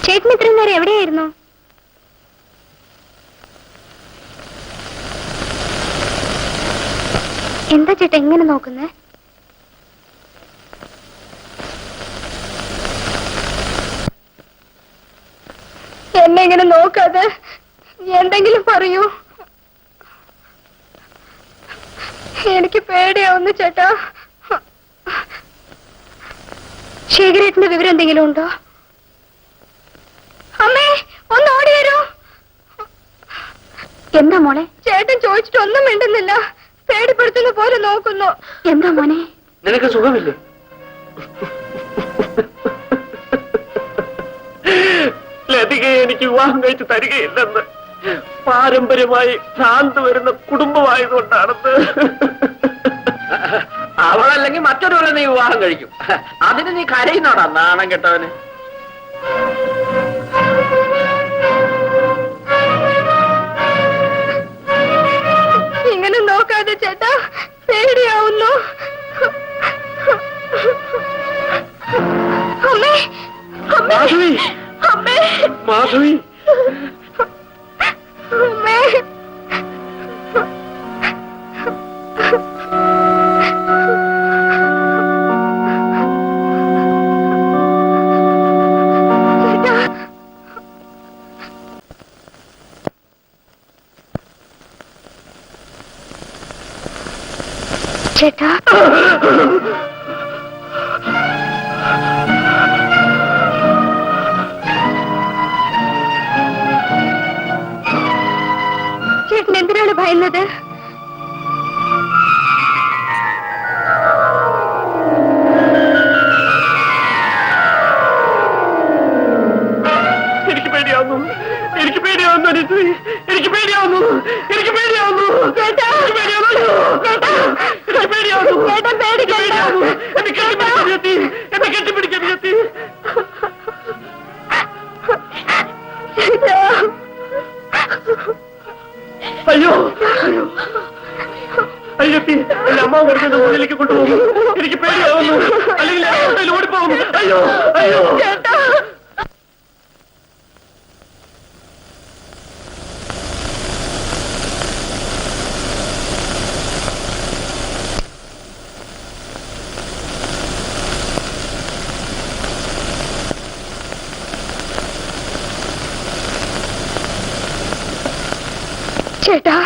ചേട്ടൻ ഇത്രയും നേരം എവിടെയായിരുന്നു? എന്താ ചേട്ടാ എങ്ങനെ നോക്കുന്നേ? എന്നെ ഇങ്ങനെ നോക്കാതെ എന്തെങ്കിലും പറയൂ. എനിക്ക് പേടിയാവുന്നു ചേട്ടാ. ശേഖരേട്ടന്റെ വിവരം എന്തെങ്കിലും ഉണ്ടോ? അമ്മേ, ഒന്ന് ഓടി വരൂ. എന്താ മോളെ? ചേട്ടൻ ചോദിച്ചിട്ട് ഒന്നും മിണ്ടുന്നില്ല. പേടിപ്പെടുത്തുന്ന പോലെ നോക്കുന്നു. എന്താ മോനെ? നിനക്ക് സുഖമില്ലേ? ലത, കന്യകയെ എനിക്ക് വിവാഹം കഴിച്ച് തരികയില്ലെന്ന്. പാരമ്പര്യമായി ഭ്രാന്ത് വരുന്ന കുടുംബമായതുകൊണ്ടാണെന്ന്. അവളല്ലെങ്കിൽ മറ്റൊരുവളെ നീ വിവാഹം കഴിക്കും. അതിന് നീ കരയുന്നോടാ നാണം കെട്ടവന്. ഇങ്ങനെ നോക്കാതെ ചേട്ടാ, പേടിയാവുന്നു. അമ്മേ, മാധവി, അമ്മേ, മാധവി, അമ്മേ. ചേട്ടാ, ചേട്ടൻ എന്തിനാണ് ഭയന്നത്? എനിക്ക് പേടിയാവുന്നു, എനിക്ക് പേടിയാവുന്നു അനുശ്രീ, എനിക്ക് പേടിയാവുന്നു, എനിക്ക് പേടിയാവുന്നു, ചേട്ടാ, എനിക്ക് പേടിയാവുന്നു, എനിക്ക് പേടിയാവുന്നു, ചേട്ടൻ പേടിക്കണ്ട. എന്നെ കെട്ടിപ്പിടിക്കാൻ വിജയത്തി, എന്നെ കെട്ടിപ്പിടിക്കാൻ വിജയത്തി. ചേട്ടാ, അയ്യോ, അയ്യോ, അയ്യത്തി, എന്റെ അമ്മാവ് കിടക്കുന്ന മുന്നിലേക്ക് കൊണ്ടുപോകും. എനിക്ക് പേടിയാവുന്നു, അല്ലെങ്കിൽ ഹോട്ടലിൽ ഓടിപ്പോകും. അയ്യോ, അയ്യോ. ചേട്ടാ. ചേട്ടാ,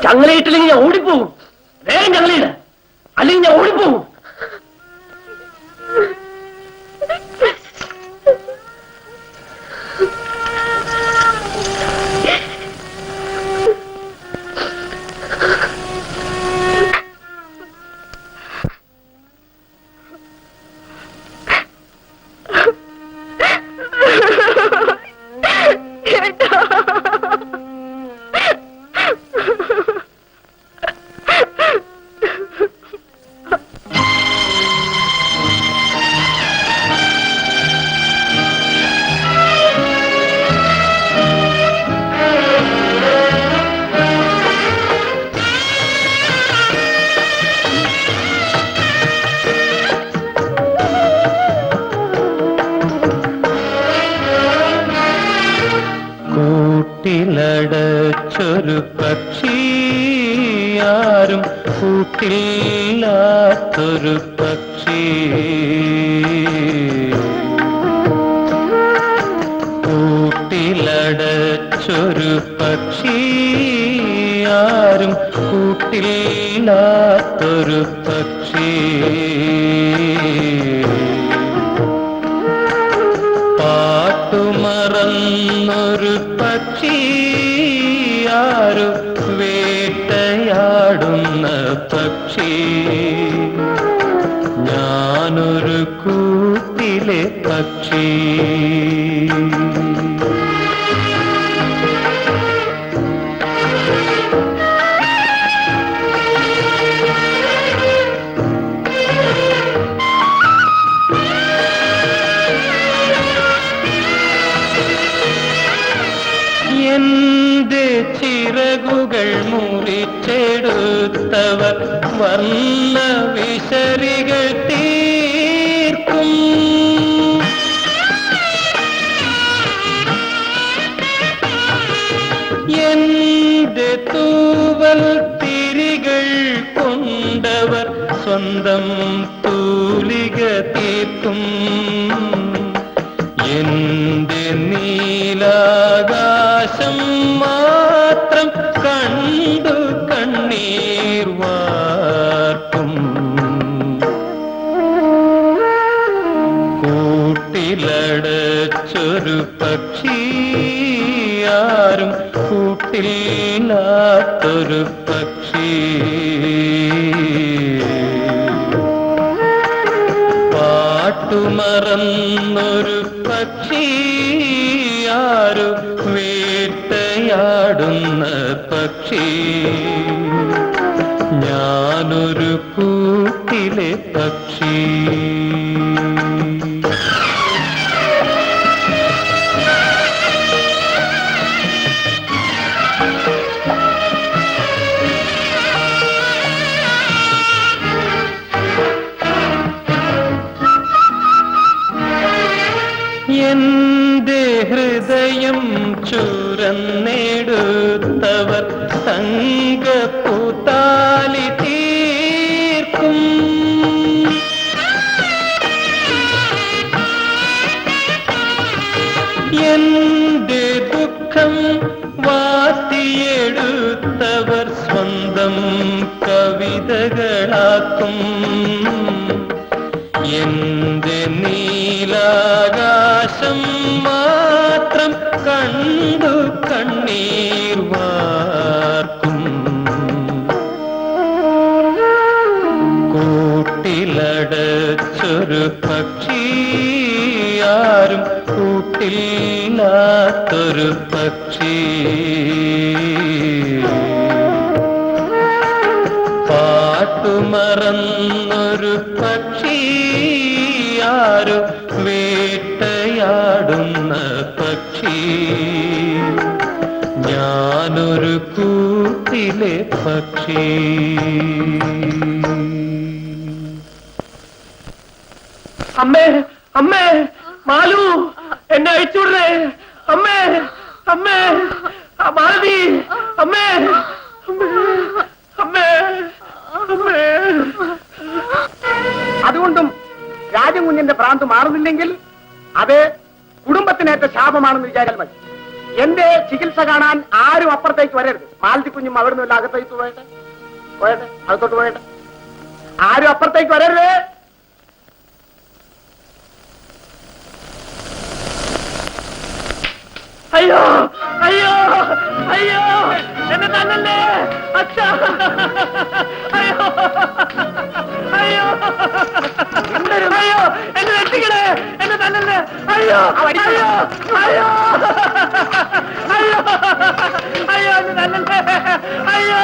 ചങ്ങലയിട്ടില്ലെങ്കിൽ ഞാൻ ഓടിപ്പോകും. വേഗം ചങ്ങലയിട, അല്ലെങ്കിൽ ഞാൻ ഓടിപ്പോകും. കൂട്ടിലടച്ചൊരു പക്ഷി, ആരും കൂട്ടില്ലാത്തൊരു പക്ഷി. കൂട്ടിലടച്ചൊരു പക്ഷി, ആരും കൂട്ടില്ലാത്തൊരു പക്ഷി. പാട്ടുമറന്നൊരു പക്ഷി, ആരു വേട്ടയാടുന്ന പക്ഷി. ഞാനൊരു കൂട്ടിലെ പക്ഷി. എന്റെ ചിറകുകൾ മുറിച്ചെടുത്തവർ വർണ്ണ വിശരികൾ തീർക്കും. സ്വന്തം തൂലിക തീർക്കും എന്റെ നീലാകാശം മാത്രം കണ്ടു കണ്ണീർ വാർക്കും കൂട്ടിലടച്ചൊരു പക്ഷി ആരും കൂട്ടില്ലാത്തൊരു പക്ഷി പാട്ടുമറന്നൊരു പക്ഷി ആരും വേട്ടയാടുന്ന പക്ഷി ഞാനൊരു കൂട്ടിലെ പക്ഷി എന്റെ ഹൃദയം ചുരന്നെടുത്തവർ തങ്കപ്പൂത്താലി തീർക്കും എന്റെ ദുഃഖം വാത്തിയെടുത്തവർ സ്വന്തം കവിതകളാക്കും എന്റെ നീലാകാശം മാത്രം കണ്ടു കണ്ണീർ വാർക്കും കൂട്ടിലടച്ചൊരു പക്ഷി ആരും കൂട്ടില്ലാത്തൊരു പക്ഷി പാട്ടുമറന്നൊരു പക്ഷി ആരും വേട്ടയാടുന്ന പക്ഷി ഞാനൊരു കൂട്ടിലെ പക്ഷി അമ്മേ അമ്മേ മാലു എന്നെ അഴിച്ചുവിടേ അമ്മേ അമ്മേ മാലതി അമ്മേ അമ്മേ അമ്മേ അമ്മേ അതുകൊണ്ടും രാജകുഞ്ഞിന്റെ ഭ്രാന്ത് മാറുന്നില്ലെങ്കിൽ അത് കുടുംബത്തിനേറ്റ ശാപമാണെന്ന് വിചാരിച്ചാൽ മതി. എന്റെ ചികിത്സ കാണാൻ ആരും അപ്പുറത്തേക്ക് വരരുത്. മാലതി കുഞ്ഞും അവിടുന്ന് അകത്തേക്ക് പോയട്ടെ പോയട്ടെ അകത്തോട്ട് പോയട്ടെ. ആരും അപ്പുറത്തേക്ക് വരരുത്. അയ്യോ അയ്യോ അയ്യോ എന്നെ തന്നല്ലേ അച്ഛാ അയ്യോ അയ്യോ അയ്യോ എന്നെ രക്ഷിക്കണേ എന്നെ തന്നല്ലേ അയ്യോ അയ്യോ അയ്യോ അയ്യോ അയ്യോ എന്നെ തന്നല്ലേ അയ്യോ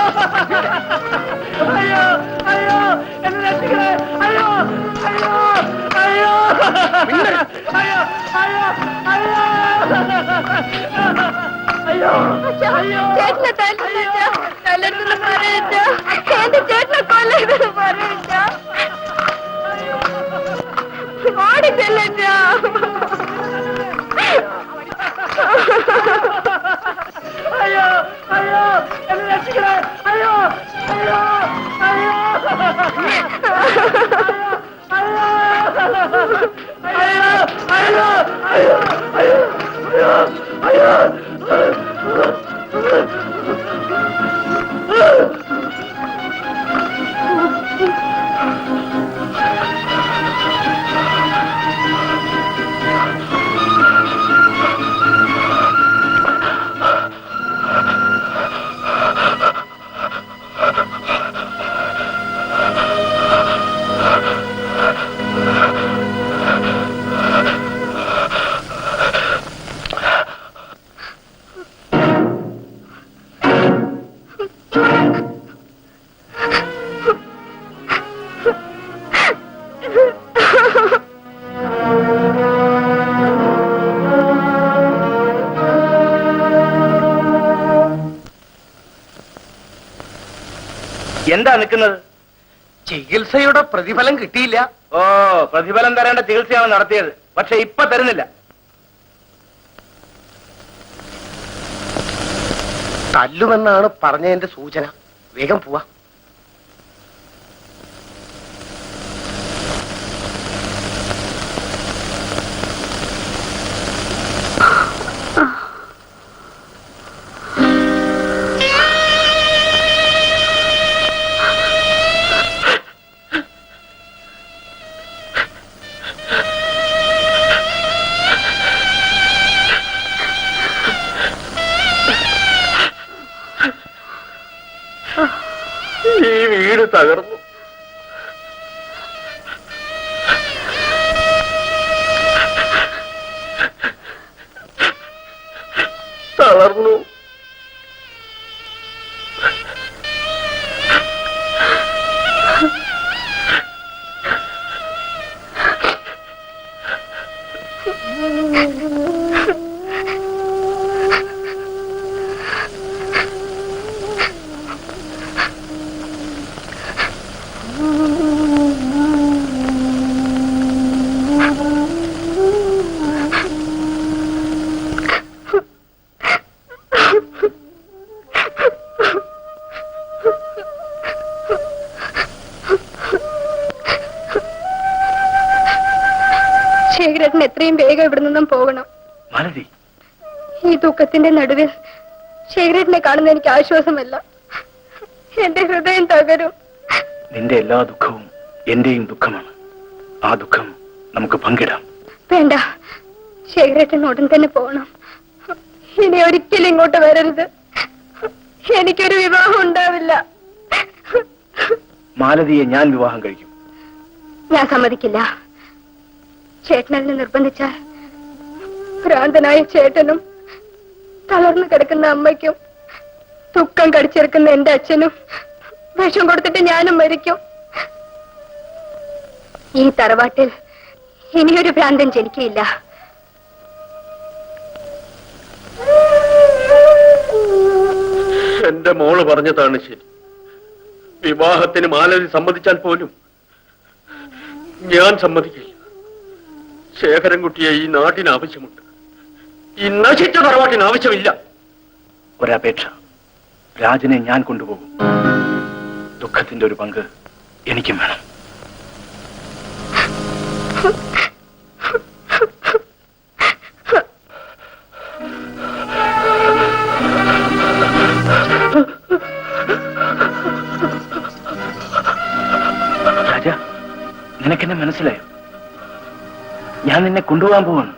അയ്യോ അയ്യോ എന്നെ രക്ഷിക്കണേ അയ്യോ അയ്യോ അയ്യോ അയ്യോ അയ്യോ അയ്യോ അയ്യോ അയ്യോ ചേട്ടനെ തല്ലെടുത്ത് പറയച്ച എന്റെ ചേട്ടനെ കൊല്ലെടുത്ത് പറയച്ച ഓടി ചെല്ലച്ച അയ്യോ അയ്യോ എന്നെ രക്ഷിക്കണേ അയ്യോ അയ്യോ അയ്യോ അയ്യോ അയ്യോ അയ്യോ അയ്യോ അയ്യോ അയ്യോ എന്താ നിൽക്കുന്നത്? ചികിത്സയുടെ പ്രതിഫലം കിട്ടിയില്ല. ഓ, പ്രതിഫലം തരേണ്ട ചികിത്സയാണ് നടത്തിയത്. പക്ഷെ ഇപ്പൊ തരുന്നില്ല. തല്ലുമെന്നാണ് പറഞ്ഞതിന്റെ സൂചന. വേഗം പോവാ. വീട് തകർന്നു. തളർന്നു. ശേഖരേട്ടൻ എത്രയും വേഗം ഇവിടെ നിന്നും പോകണം. മാലതി, ഈ ദുഃഖത്തിന്റെ നടുവിൽ ശേഖരേട്ടനെ കാണുന്ന എനിക്ക് ആശ്വാസമല്ല. എന്റെ ഹൃദയം തകരും. നിന്റെ എല്ലാ ദുഃഖവും എന്റെയും ദുഃഖമാണ്. ആ ദുഃഖം നമുക്ക് പങ്കിടാം. വേണ്ട, ശേഖരേട്ടൻ ഉടൻ തന്നെ പോകണം. ഇനി ഒരിക്കലും ഇങ്ങോട്ട് വരരുത്. എനിക്കൊരു വിവാഹം ഉണ്ടാവില്ല. മാലതിയെ ഞാൻ വിവാഹം കഴിക്കും. ഞാൻ സമ്മതിക്കില്ല. ചേട്ടനെ നിർബന്ധിച്ചാൽ ഭ്രാന്തനായ ചേട്ടനും തളർന്നു കിടക്കുന്ന അമ്മയ്ക്കും ദുഃഖം കടിച്ചെടുക്കുന്ന എന്റെ അച്ഛനും വിഷം കൊടുത്തിട്ട് ഞാനും മരിക്കും. ഈ തറവാട്ടിൽ ഇനിയൊരു ഭ്രാന്തൻ ജനിക്കയില്ല. എന്റെ മോള് പറഞ്ഞതാണ് ശരി. വിവാഹത്തിന് മാലതി സമ്മതിച്ചാൽ പോലും ഞാൻ സമ്മതിക്കില്ല. ശേഖരൻകുട്ടിയെ ഈ നാട്ടിന് ആവശ്യമുണ്ട്. ഈ നശിച്ച തറവാട്ടിന് ആവശ്യമില്ല. ഒരപേക്ഷ, രാജനെ ഞാൻ കൊണ്ടുപോകും. ദുഃഖത്തിന്റെ ഒരു പങ്ക് എനിക്കും വേണം. രാജ, നിനക്കെന്നെ മനസ്സിലായോ? ഞാൻ നിന്നെ കൊണ്ടുപോകാൻ പോവാണ്.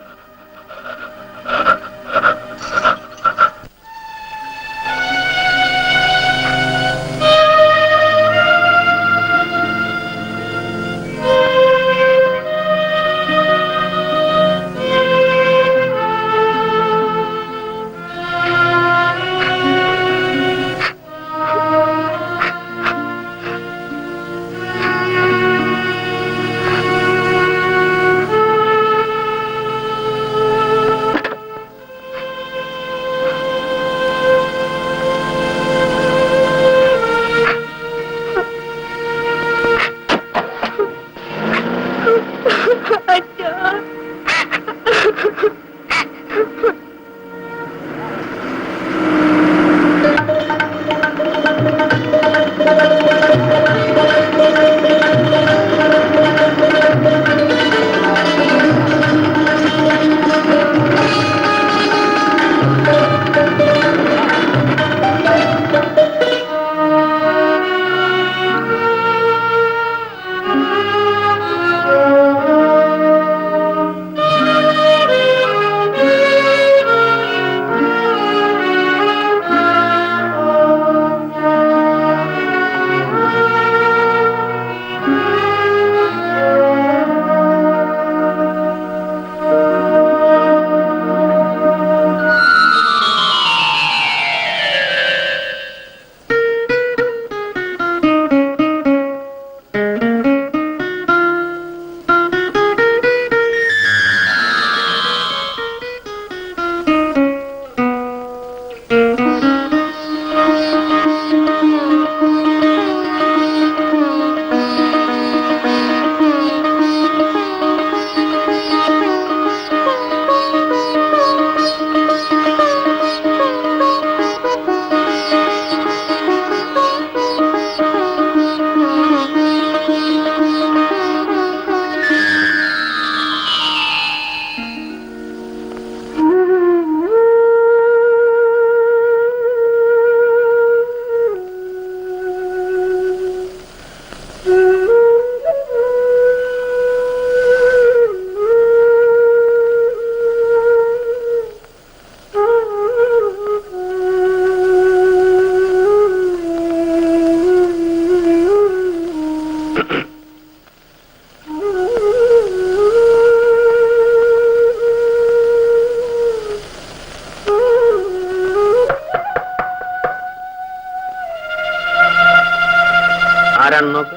ആരാണെന്ന് നോക്ക്,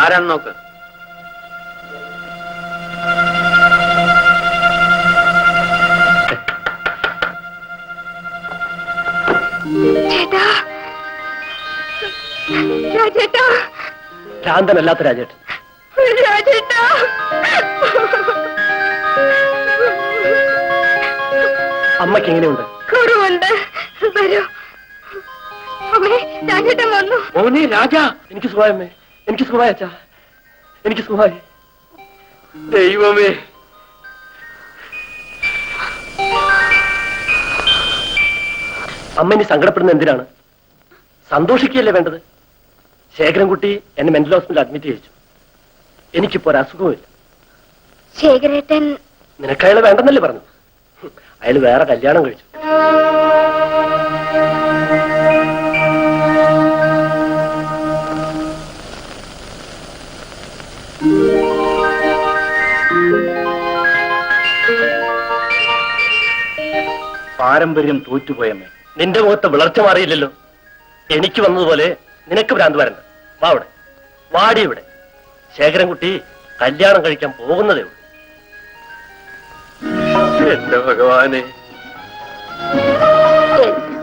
ആരാണെന്ന് നോക്ക്. ചേട്ടാ, രാജേട്ടാ, ഭ്രാന്തനല്ലാത്ത രാജേട്ടൻ. രാജേട്ടാ. അമ്മയ്ക്ക് എങ്ങനെയുണ്ട്? കുറവുണ്ട്. വരൂ. അമ്മേ, രാജേട്ടൻ വന്നു. മോനെ രാജാ, എനിക്ക് സുഖമായമ്മേ, എനിക്ക് സുഖമായ അച്ഛാ, എനിക്ക് സുഖമായി. ദൈവമേ, അമ്മ ഇനി സങ്കടപ്പെടുന്ന എന്തിനാണ്? സന്തോഷിക്കുകയല്ലേ വേണ്ടത്. ശേഖരൻകുട്ടി എന്നെ മെന്റൽ ഹോസ്പിറ്റലിൽ അഡ്മിറ്റ് ചെയ്യിച്ചു. എനിക്കിപ്പോ ഒരു അസുഖമില്ല. ശേഖരേട്ടൻ നിനക്കയാള് വേണ്ടെന്നല്ലേ പറഞ്ഞു? അയാൾ വേറെ കല്യാണം കഴിച്ചു. പാരമ്പര്യം തോറ്റുപോയമ്മേ. നിന്റെ മുഖത്ത് വിളർച്ച മാറിയില്ലല്ലോ. എനിക്ക് വന്നതുപോലെ നിനക്ക് ഭ്രാന്ത് വരണ്ട. വാ അവിടെ, വാടി ഇവിടെ. ശേഖരൻകുട്ടി കല്യാണം കഴിക്കാൻ പോകുന്നതേ ഉള്ളൂ. എന്റെ ഭഗവാനെ, എന്ത്